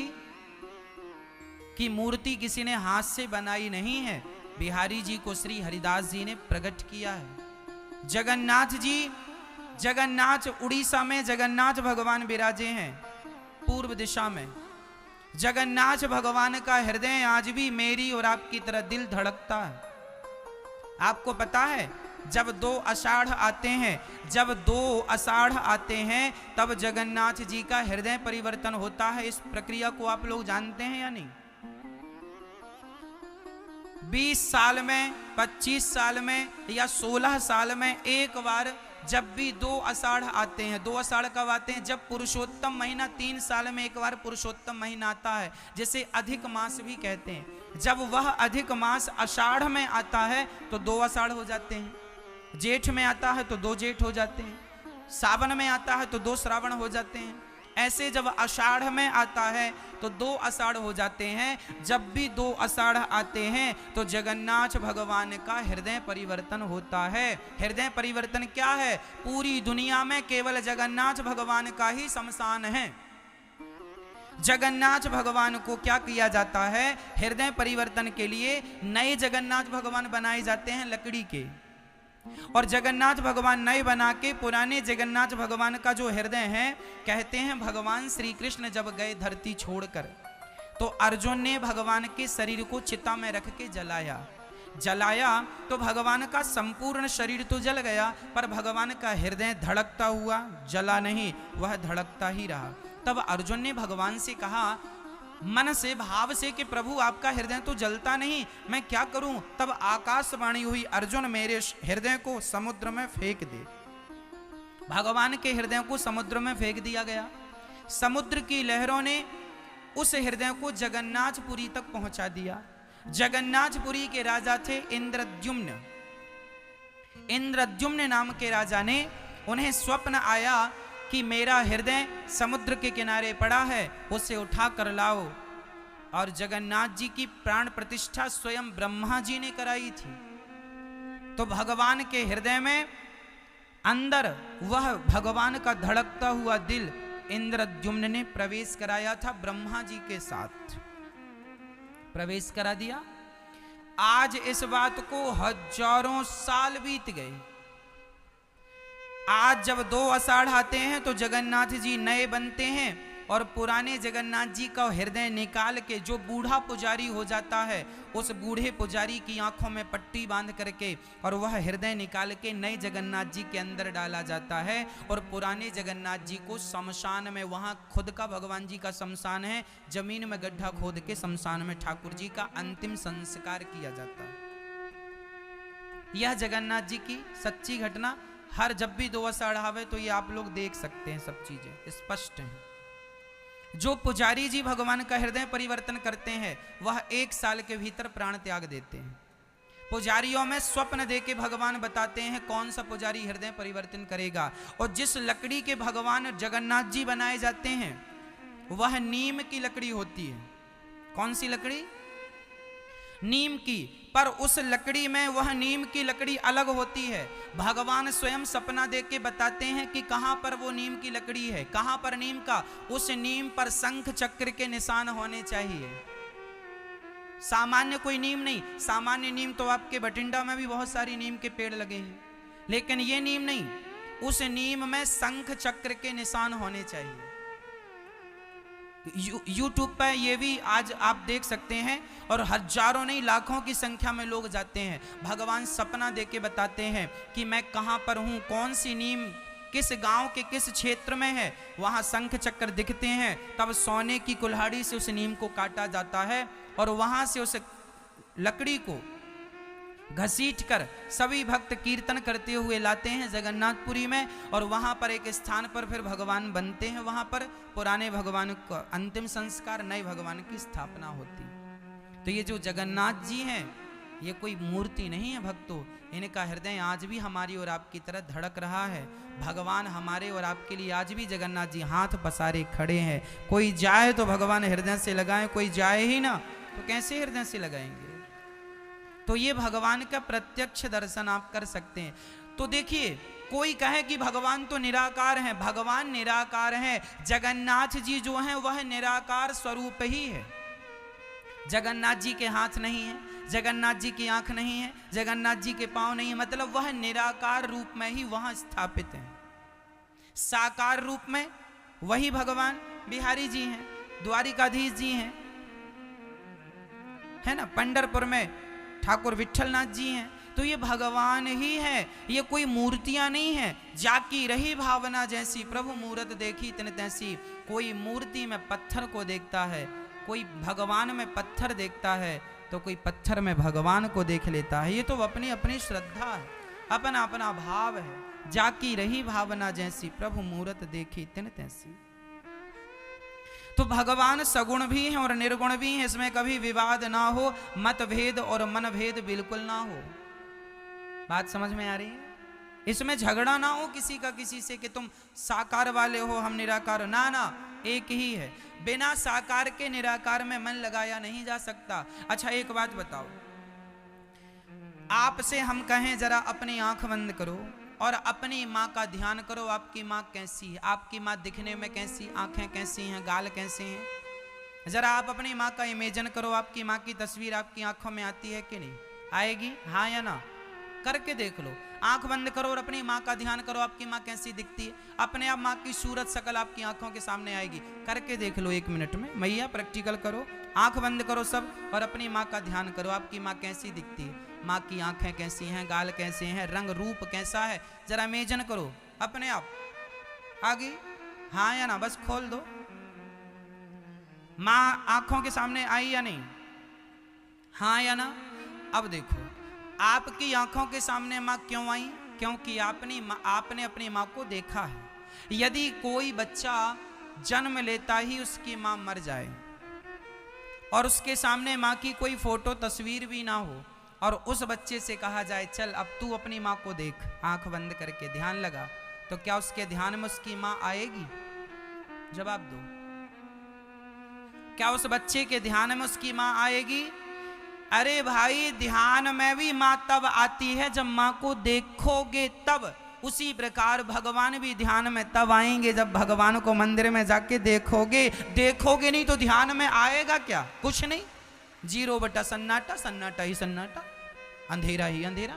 की मूर्ति किसी ने हाथ से बनाई नहीं है, बिहारी जी को श्री हरिदास जी ने प्रकट किया है। जगन्नाथ जी, जगन्नाथ उड़ीसा में जगन्नाथ भगवान विराजे हैं पूर्व दिशा में। जगन्नाथ भगवान का हृदय आज भी मेरी और आपकी तरह दिल धड़कता है। आपको पता है, जब 2 आषाढ़ आते हैं, जब 2 आषाढ़ आते हैं तब जगन्नाथ जी का हृदय परिवर्तन होता है। इस प्रक्रिया को आप लोग जानते हैं या नहीं? 20 साल में, 25 साल में या 16 साल में एक बार जब भी 2 आषाढ़ आते हैं। 2 आषाढ़ कब आते हैं? जब पुरुषोत्तम महीना, 3 साल में एक बार पुरुषोत्तम महीना आता है, जिसे अधिक मास भी कहते हैं। जब वह अधिक मास आषाढ़ में आता है तो 2 आषाढ़ हो जाते हैं। जेठ में आता है तो 2 जेठ हो जाते हैं। सावन में आता है तो 2 श्रावण हो जाते हैं। ऐसे जब आषाढ़ में आता है तो 2 आषाढ़ हो जाते हैं। जब भी 2 आषाढ़ आते हैं तो जगन्नाथ भगवान का हृदय परिवर्तन होता है। हृदय परिवर्तन क्या है? पूरी दुनिया में केवल जगन्नाथ भगवान का ही शमशान है। जगन्नाथ भगवान को क्या किया जाता है? हृदय परिवर्तन के लिए नए जगन्नाथ भगवान बनाए जाते हैं लकड़ी के, और जगन्नाथ भगवान नए बना के पुराने जगन्नाथ भगवान का जो हृदय है, कहते हैं भगवान श्री कृष्ण जब गए धरती छोड़कर तो अर्जुन ने भगवान के शरीर को चिता में रख के जलाया तो भगवान का संपूर्ण शरीर तो जल गया, पर भगवान का हृदय धड़कता हुआ जला नहीं, वह धड़कता ही रहा। तब अर्जुन ने भगवान से कहा मन से, भाव से, कि प्रभु आपका हृदय तो जलता नहीं, मैं क्या करूं? तब आकाशवाणी हुई, अर्जुन मेरे हृदय को समुद्र में फेंक दे। भगवान के हृदय को समुद्र में फेंक दिया गया। समुद्र की लहरों ने उस हृदय को जगन्नाथपुरी तक पहुंचा दिया। जगन्नाथपुरी के राजा थे इंद्रद्युम्न। इंद्रद्युम्न नाम के राजा ने, उन्हें स्वप्न आया कि मेरा हृदय समुद्र के किनारे पड़ा है, उसे उठा कर लाओ। और जगन्नाथ जी की प्राण प्रतिष्ठा स्वयं ब्रह्मा जी ने कराई थी। तो भगवान के हृदय में अंदर वह भगवान का धड़कता हुआ दिल इंद्रद्युम्न ने प्रवेश कराया था, ब्रह्मा जी के साथ प्रवेश करा दिया। आज इस बात को हजारों साल बीत गए। आज जब 2 आषाढ़ आते हैं तो जगन्नाथ जी नए बनते हैं और पुराने जगन्नाथ जी का हृदय निकाल के जो बूढ़ा पुजारी हो जाता है, उस बूढ़े पुजारी की आंखों में पट्टी बांध करके और वह हृदय निकाल के नए जगन्नाथ जी के अंदर डाला जाता है। और पुराने जगन्नाथ जी को शमशान में, वहां खुद का भगवान जी का शमशान है, जमीन में गड्ढा खोद के शमशान में ठाकुर जी का अंतिम संस्कार किया जाता है। यह जगन्नाथ जी की सच्ची घटना, हर जब भी 2 आषाढ़ आवे तो ये आप लोग देख सकते हैं, सब चीजें स्पष्ट हैं। जो पुजारी जी भगवान का हृदय परिवर्तन करते हैं, वह 1 साल के भीतर प्राण त्याग देते हैं। पुजारियों में स्वप्न दे के भगवान बताते हैं कौन सा पुजारी हृदय परिवर्तन करेगा। और जिस लकड़ी के भगवान जगन्नाथ जी बनाए जाते हैं, वह नीम की लकड़ी होती है। कौन सी लकड़ी? नीम की। पर उस लकड़ी में वह नीम की लकड़ी अलग होती है। भगवान स्वयं सपना देख के बताते हैं कि कहां पर वो नीम की लकड़ी है, कहां पर नीम का, उस नीम पर शंख चक्र के निशान होने चाहिए। सामान्य कोई नीम नहीं। सामान्य नीम तो आपके बठिंडा में भी बहुत सारी नीम के पेड़ लगे हैं, लेकिन ये नीम नहीं। उस नीम में शंख चक्र के निशान होने चाहिए। यूट्यूब पर ये भी आज आप देख सकते हैं, और हजारों नहीं लाखों की संख्या में लोग जाते हैं। भगवान सपना देके बताते हैं कि मैं कहां पर हूं, कौन सी नीम किस गांव के किस क्षेत्र में है, वहां शंख चक्र दिखते हैं। तब सोने की कुल्हाड़ी से उस नीम को काटा जाता है और वहां से उस लकड़ी को घसीट कर सभी भक्त कीर्तन करते हुए लाते हैं जगन्नाथपुरी में। और वहां पर एक स्थान पर फिर भगवान बनते हैं। वहां पर पुराने भगवान का अंतिम संस्कार, नए भगवान की स्थापना होती। तो ये जो जगन्नाथ जी हैं, ये कोई मूर्ति नहीं है भक्तों। इनका हृदय आज भी हमारी और आपकी तरह धड़क रहा है। भगवान हमारे और आपके लिए आज भी जगन्नाथ जी हाथ पसारे खड़े हैं। कोई जाए तो भगवान हृदय से लगाए, कोई जाए ही ना तो कैसे हृदय से लगाएंगे। तो ये भगवान का प्रत्यक्ष दर्शन आप कर सकते हैं। तो देखिए, कोई कहे कि भगवान तो निराकार हैं, भगवान निराकार हैं। जगन्नाथ जी जो हैं वह निराकार स्वरूप ही है। जगन्नाथ जी के हाथ नहीं है, जगन्नाथ जी की आंख नहीं है, जगन्नाथ जी के पांव नहीं है, मतलब वह निराकार रूप में ही वहां स्थापित है। साकार रूप में वही भगवान बिहारी जी हैं, द्वारिकाधीश जी हैं, है ना, पंढरपुर में ठाकुर विठलनाथ जी हैं। तो ये भगवान ही है, ये कोई मूर्तियां नहीं है। जाकी रही भावना जैसी, प्रभु मूरत देखी तिन तैसी। कोई मूर्ति में पत्थर को देखता है, कोई भगवान में पत्थर देखता है, तो कोई पत्थर में भगवान को देख लेता है। ये तो अपनी अपनी श्रद्धा है, अपना अपना भाव है। जाकी रही भावना जैसी, प्रभु मूरत देखी तिन तैसी। तो भगवान सगुण भी हैं और निर्गुण भी हैं, इसमें कभी विवाद ना हो, मतभेद और मनभेद बिल्कुल ना हो। बात समझ में आ रही है? इसमें झगड़ा ना हो किसी का किसी से कि तुम साकार वाले हो, हम निराकार। ना ना, एक ही है। बिना साकार के निराकार में मन लगाया नहीं जा सकता। अच्छा एक बात बताओ, आपसे हम कहें जरा अपनी आंख बंद करो और अपनी माँ का ध्यान करो। आपकी माँ कैसी है? आपकी माँ दिखने में कैसी, आंखें कैसी हैं, गाल कैसे हैं? जरा आप अपनी माँ का इमेजिन करो। आपकी माँ की तस्वीर आपकी आंखों में आती है कि नहीं? आएगी? हाँ या ना? करके देख लो। आंख बंद करो और अपनी माँ का ध्यान करो, आपकी माँ कैसी दिखती है। अपने आप माँ की सूरत शकल आपकी आंखों के सामने आएगी। करके देख लो 1 मिनट में। मैया प्रैक्टिकल करो, आंख बंद करो सब और अपनी माँ का ध्यान करो, आपकी माँ कैसी दिखती है। माँ की आंखें कैसी हैं, गाल कैसे हैं, रंग रूप कैसा है, जरा इमेजिन करो अपने आप। आगे? हाँ या ना? बस खोल दो। माँ आंखों के सामने आई या नहीं? हाँ या ना? अब देखो, आपकी आंखों के सामने माँ क्यों आई? क्योंकि आपने अपनी माँ को देखा है। यदि कोई बच्चा जन्म लेता ही उसकी माँ मर जाए और उसके सामने माँ की कोई फोटो तस्वीर भी ना हो, और उस बच्चे से कहा जाए चल अब तू अपनी माँ को देख, आंख बंद करके ध्यान लगा, तो क्या उसके ध्यान में उसकी माँ आएगी? जवाब दो। क्या उस बच्चे के ध्यान में उसकी माँ आएगी? अरे भाई, ध्यान में भी माँ तब आती है जब माँ को देखोगे तब। उसी प्रकार भगवान भी ध्यान में तब आएंगे जब भगवान को मंदिर में जाके देखोगे। देखोगे नहीं तो ध्यान में आएगा क्या? कुछ नहीं, 0 सन्नाटा, सन्नाटा ही सन्नाटा, अंधेरा ही अंधेरा,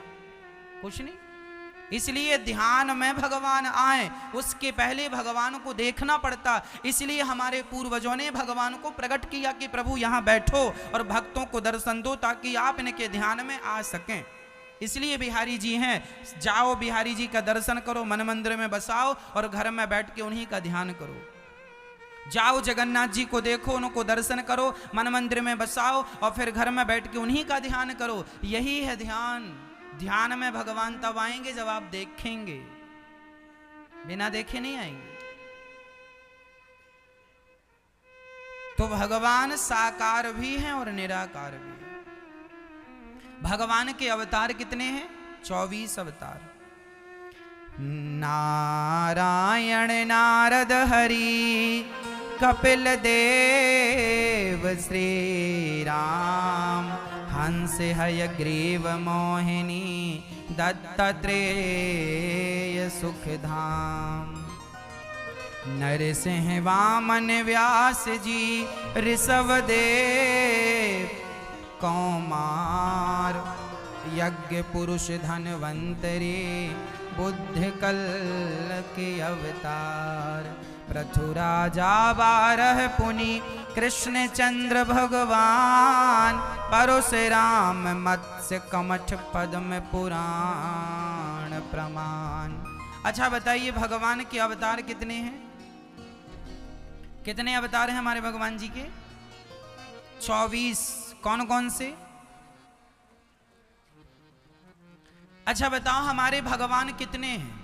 कुछ नहीं। इसलिए ध्यान में भगवान आए, उसके पहले भगवान को देखना पड़ता। इसलिए हमारे पूर्वजों ने भगवान को प्रकट किया कि प्रभु यहाँ बैठो और भक्तों को दर्शन दो ताकि आप इनके ध्यान में आ सकें। इसलिए बिहारी जी हैं, जाओ बिहारी जी का दर्शन करो, मन मंदिर में बसाओ और घर में बैठ के उन्हीं का ध्यान करो। जाओ जगन्नाथ जी को देखो, उनको दर्शन करो, मन मंदिर में बसाओ और फिर घर में बैठ के उन्हीं का ध्यान करो। यही है ध्यान। ध्यान में भगवान तब आएंगे जब आप देखेंगे, बिना देखे नहीं आएंगे। तो भगवान साकार भी हैं और निराकार भी हैं। भगवान के अवतार कितने हैं? 24 अवतार। नारायण नारद हरि कपिल देव श्री राम, हंस हयग्रीव मोहिनी दत्तात्रेय सुखधाम। नरसिंह वामन व्यास जी ऋषभ देव कौमार, यज्ञ पुरुष धनवंतरी बुद्ध कल के अवतार। पृथुराजा 12 पुनि कृष्ण चंद्र भगवान, परशुराम मत्स्य कमठ पद्म पुराण प्रमाण। अच्छा बताइए, भगवान के अवतार कितने हैं? कितने अवतार हैं हमारे भगवान जी के? 24। कौन कौन से? अच्छा बताओ, हमारे भगवान कितने हैं?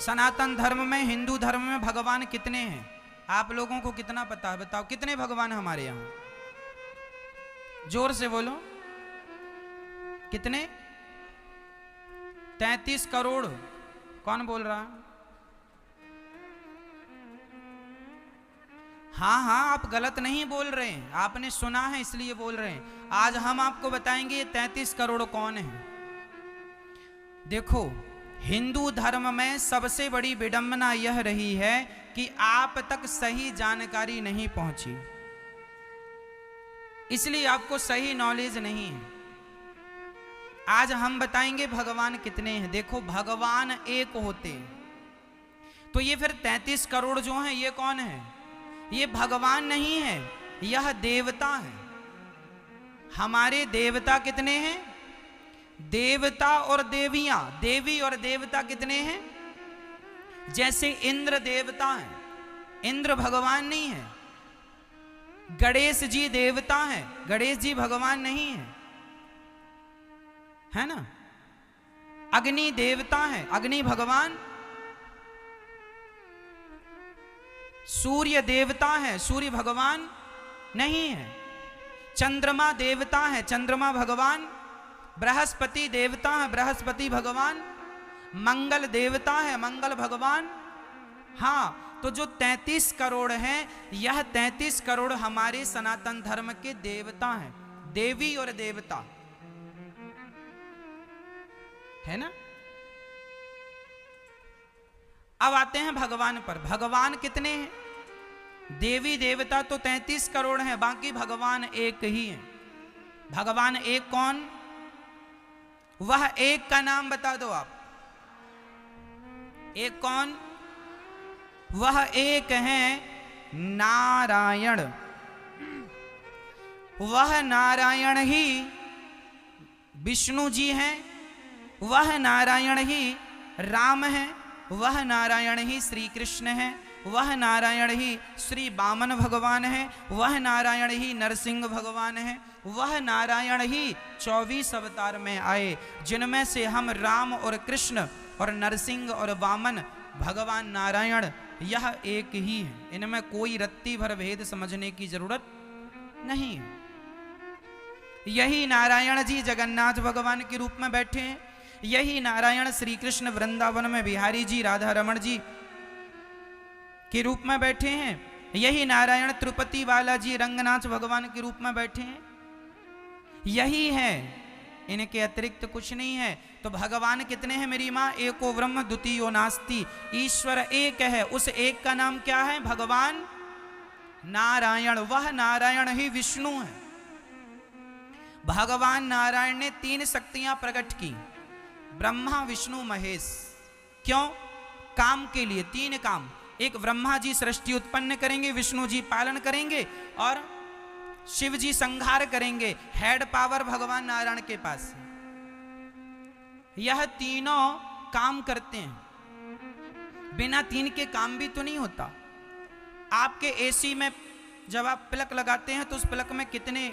सनातन धर्म में, हिंदू धर्म में भगवान कितने हैं? आप लोगों को कितना पता है? बताओ कितने भगवान हमारे यहां? जोर से बोलो, कितने? 33 करोड़। कौन बोल रहा? हाँ हाँ, आप गलत नहीं बोल रहे हैं, आपने सुना है इसलिए बोल रहे हैं। आज हम आपको बताएंगे ये 33 करोड़ कौन है। देखो, हिंदू धर्म में सबसे बड़ी विडंबना यह रही है कि आप तक सही जानकारी नहीं पहुंची, इसलिए आपको सही नॉलेज नहीं है। आज हम बताएंगे भगवान कितने हैं। देखो, भगवान एक होते हैं, तो ये फिर 33 करोड़ जो हैं ये कौन है? ये भगवान नहीं है, यह देवता है। हमारे देवता कितने हैं? देवता और देवियां, देवी और देवता कितने हैं? जैसे इंद्र देवता है, इंद्र भगवान नहीं है। गणेश जी देवता है, गणेश जी भगवान नहीं है, है ना। अग्नि देवता है, अग्नि भगवान। सूर्य देवता है, सूर्य भगवान नहीं है। चंद्रमा देवता है, चंद्रमा भगवान। बृहस्पति देवता है, बृहस्पति भगवान। मंगल देवता है, मंगल भगवान। हाँ, तो जो 33 करोड़ हैं, यह 33 करोड़ हमारे सनातन धर्म के देवता हैं, देवी और देवता, है ना। अब आते हैं भगवान पर। भगवान कितने हैं? देवी देवता तो 33 करोड़ हैं, बाकी भगवान एक ही हैं। भगवान एक कौन? वह एक का नाम बता दो आप। एक कौन? वह एक है नारायण। वह नारायण ही विष्णु जी हैं, वह नारायण ही राम है, वह नारायण ही श्री कृष्ण है, वह नारायण ही श्री वामन भगवान है, वह नारायण ही नरसिंह भगवान है, वह नारायण ही 24 अवतार में आए, जिनमें से हम राम और कृष्ण और नरसिंह और वामन भगवान नारायण यह एक ही है, इनमें कोई रत्ती भर भेद समझने की जरूरत नहीं है। यही नारायण जी जगन्नाथ भगवान के रूप में बैठे हैं, यही नारायण श्री कृष्ण वृंदावन में बिहारी जी राधा रमण जी के रूप में बैठे हैं, यही नारायण तिरुपति बालाजी रंगनाथ भगवान के रूप में बैठे हैं, यही है, इनके अतिरिक्त कुछ नहीं है। तो भगवान कितने हैं मेरी माँ? एको ब्रह्म द्वितीयो नास्ति, ईश्वर एक है, उस एक का नाम क्या है? भगवान नारायण। वह नारायण ही विष्णु है। भगवान नारायण ने 3 शक्तियां प्रकट की, ब्रह्मा विष्णु महेश। क्यों? काम के लिए, 3 काम। एक, ब्रह्मा जी सृष्टि उत्पन्न करेंगे, विष्णु जी पालन करेंगे और शिव जी संहार करेंगे। हेड पावर भगवान नारायण के पास है। यह तीनों काम करते हैं, बिना 3 के काम भी तो नहीं होता। आपके एसी में जब आप प्लग लगाते हैं तो उस प्लग में कितने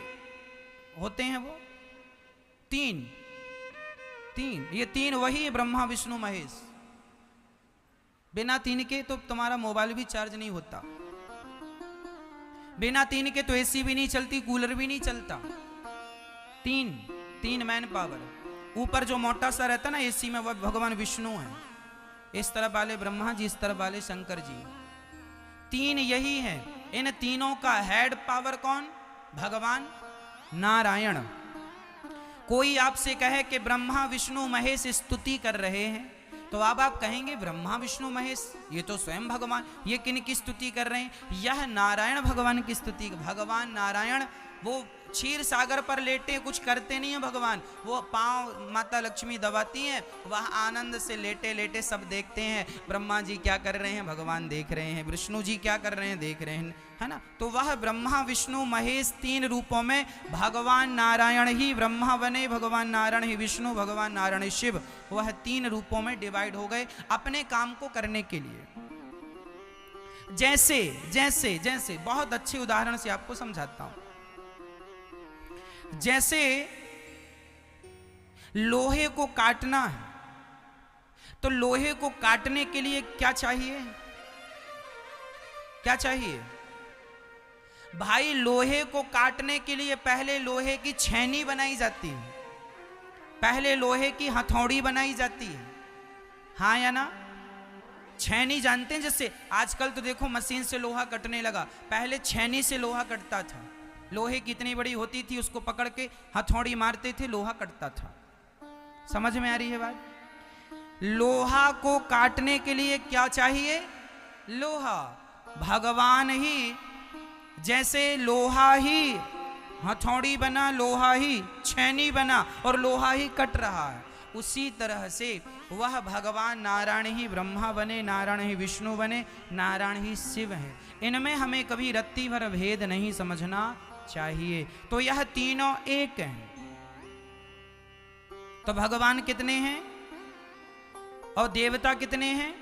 होते हैं? वो 3। ये 3 वही है, ब्रह्मा विष्णु महेश। बिना 3 के तो तुम्हारा मोबाइल भी चार्ज नहीं होता, बिना 3 के तो एसी भी नहीं चलती, कूलर भी नहीं चलता। 3 मैन पावर। ऊपर जो मोटा सा रहता ना एसी में, वह भगवान विष्णु है। इस तरफ वाले ब्रह्मा जी, इस तरफ वाले शंकर जी। 3 यही है। इन तीनों का हेड पावर कौन? भगवान नारायण। कोई आपसे कहे कि ब्रह्मा विष्णु महेश स्तुति कर रहे हैं, तो अब आप कहेंगे ब्रह्मा विष्णु महेश, ये तो स्वयं भगवान, ये किन की स्तुति कर रहे हैं? यह नारायण भगवान की स्तुति। भगवान नारायण वो क्षीर सागर पर लेटे, कुछ करते नहीं है भगवान। वो पांव माता लक्ष्मी दबाती हैं, वह आनंद से लेटे लेटे सब देखते हैं। ब्रह्मा जी क्या कर रहे हैं? भगवान देख रहे हैं। विष्णु जी क्या कर रहे हैं? देख रहे हैं, है ना। तो वह ब्रह्मा विष्णु महेश 3 रूपों में भगवान नारायण ही ब्रह्मा बने, भगवान नारायण ही विष्णु, भगवान नारायण ही शिव। वह 3 रूपों में डिवाइड हो गए अपने काम को करने के लिए। जैसे जैसे जैसे बहुत अच्छे उदाहरण से आपको समझाता हूं। जैसे लोहे को काटना है, तो लोहे को काटने के लिए क्या चाहिए? क्या चाहिए भाई? लोहे को काटने के लिए पहले लोहे की छेनी बनाई जाती है, पहले लोहे की हथौड़ी बनाई जाती है, हाँ या ना? छेनी जानते हैं? जैसे आजकल तो देखो मशीन से लोहा कटने लगा, पहले छेनी से लोहा कटता था। लोहे कितनी बड़ी होती थी, उसको पकड़ के हथौड़ी मारते थे, लोहा कटता था। समझ में आ रही है बात? लोहा को काटने के लिए क्या चाहिए? लोहा। भगवान ही जैसे लोहा ही हथौड़ी बना, लोहा ही छेनी बना और लोहा ही कट रहा है, उसी तरह से वह भगवान नारायण ही ब्रह्मा बने, नारायण ही विष्णु बने, नारायण ही शिव है। इनमें हमें कभी रत्ती भर भेद नहीं समझना चाहिए। तो यह तीनों एक हैं। तो भगवान कितने हैं और देवता कितने हैं?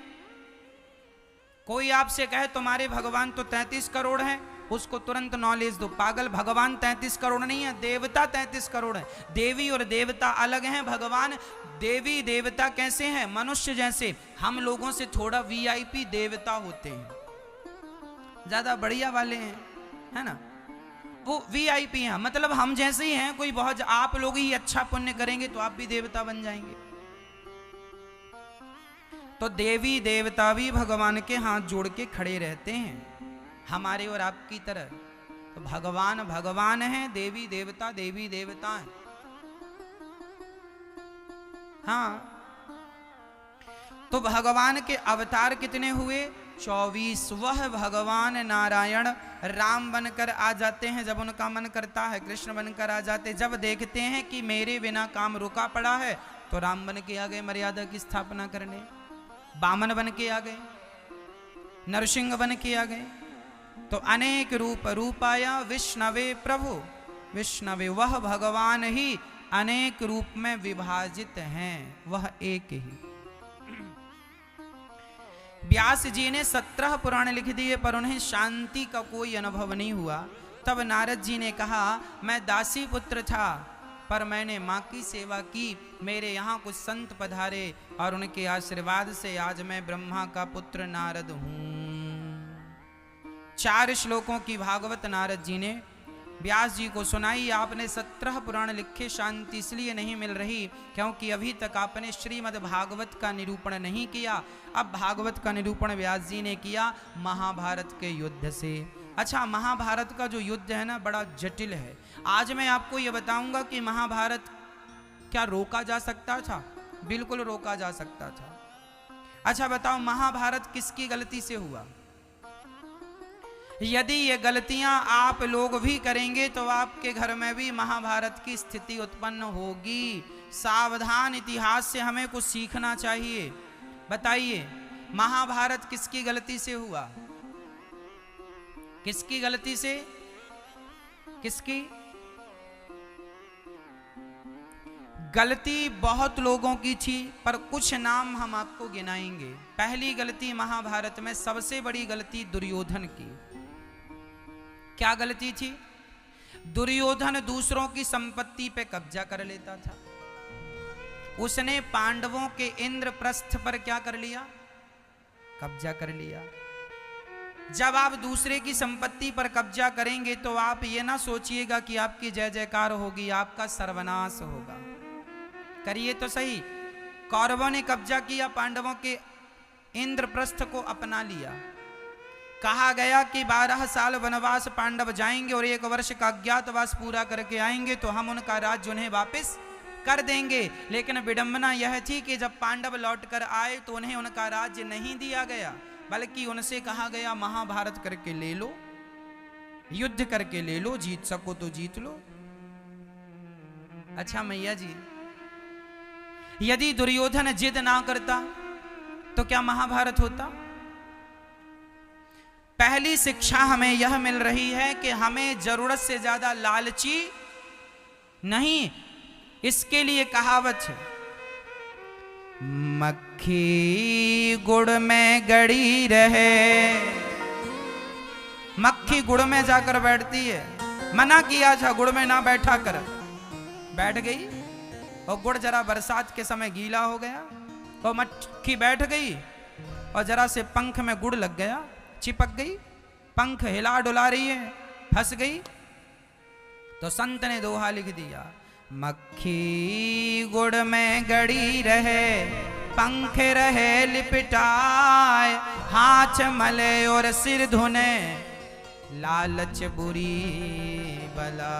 कोई आपसे कहे तुम्हारे भगवान तो 33 करोड़ हैं, उसको तुरंत नॉलेज दो, पागल। भगवान 33 करोड़ नहीं है, देवता 33 करोड़ है। देवी और देवता अलग हैं। भगवान देवी देवता कैसे हैं? मनुष्य जैसे। हम लोगों से थोड़ा वीआईपी देवता होते हैं, ज्यादा बढ़िया वाले हैं, है ना। वो वीआईपी हैं, मतलब हम जैसे ही हैं। कोई बहुत, आप लोग ही अच्छा पुण्य करेंगे तो आप भी देवता बन जाएंगे। तो देवी देवता भी भगवान के हाथ जोड़ के खड़े रहते हैं, हमारे और आपकी तरह। तो भगवान भगवान है, देवी देवता देवी देवता है। हाँ, तो भगवान के अवतार कितने हुए? 24। वह भगवान नारायण राम बनकर आ जाते हैं जब उनका मन करता है, कृष्ण बनकर आ जाते। जब देखते हैं कि मेरे बिना काम रुका पड़ा है तो राम बन के आ गए मर्यादा की स्थापना करने, वामन बन के आ गए, नरसिंह बन के आ गए। तो अनेक रूप रूपाया विष्णवे प्रभु विष्णवे। वह भगवान ही अनेक रूप में विभाजित हैं, वह एक ही। व्यास जी ने 17 पुराण लिख दिए पर उन्हें शांति का कोई अनुभव नहीं हुआ। तब नारद जी ने कहा, मैं दासी पुत्र था पर मैंने माँ की सेवा की। मेरे यहाँ कुछ संत पधारे और उनके आशीर्वाद से आज मैं ब्रह्मा का पुत्र नारद हूँ। 4 श्लोकों की भागवत नारद जी ने व्यास जी को सुनाई। आपने 17 पुराण लिखे, शांति इसलिए नहीं मिल रही क्योंकि अभी तक आपने श्रीमद् भागवत का निरूपण नहीं किया। अब भागवत का निरूपण व्यास जी ने किया महाभारत के युद्ध से। अच्छा, महाभारत का जो युद्ध है ना, बड़ा जटिल है। आज मैं आपको ये बताऊंगा कि महाभारत क्या रोका जा सकता था? बिल्कुल रोका जा सकता था। अच्छा बताओ, महाभारत किसकी गलती से हुआ? यदि ये गलतियां आप लोग भी करेंगे तो आपके घर में भी महाभारत की स्थिति उत्पन्न होगी। सावधान, इतिहास से हमें कुछ सीखना चाहिए। बताइए, महाभारत किसकी गलती से हुआ? किसकी गलती से? किसकी गलती? बहुत लोगों की थी, पर कुछ नाम हम आपको गिनाएंगे। पहली गलती महाभारत में, सबसे बड़ी गलती दुर्योधन की। क्या गलती थी? दुर्योधन दूसरों की संपत्ति पे कब्जा कर लेता था। उसने पांडवों के इंद्रप्रस्थ पर क्या कर लिया? कब्जा कर लिया। जब आप दूसरे की संपत्ति पर कब्जा करेंगे तो आप ये ना सोचिएगा कि आपकी जय जयकार होगी, आपका सर्वनाश होगा। करिए तो सही। कौरवों ने कब्जा किया, पांडवों के इंद्रप्रस्थ को अपना लिया। कहा गया कि 12 साल वनवास पांडव जाएंगे और 1 वर्ष का अज्ञातवास पूरा करके आएंगे तो हम उनका राज्य उन्हें वापस कर देंगे। लेकिन विडंबना यह थी कि जब पांडव लौट कर आए तो उन्हें उनका राज्य नहीं दिया गया, बल्कि उनसे कहा गया महाभारत करके ले लो, युद्ध करके ले लो, जीत सको तो जीत लो। अच्छा मैया जी, यदि दुर्योधन जिद ना करता तो क्या महाभारत होता? पहली शिक्षा हमें यह मिल रही है कि हमें जरूरत से ज्यादा लालची नहीं। इसके लिए कहावत है, मक्खी गुड़ में गड़ी रहे। मक्खी गुड़ में जाकर बैठती है। मना किया था गुड़ में ना बैठा कर, बैठ गई और गुड़ जरा बरसात के समय गीला हो गया और मक्खी बैठ गई और जरा से पंख में गुड़ लग गया, चिपक गई, पंख हिला डुला रही है, फंस गई। तो संत ने दोहा लिख दिया, मक्खी गुड़ में गड़ी रहे, पंख रहे लिपटाए, हाथ मले और सिर धुने, लालच बुरी बला।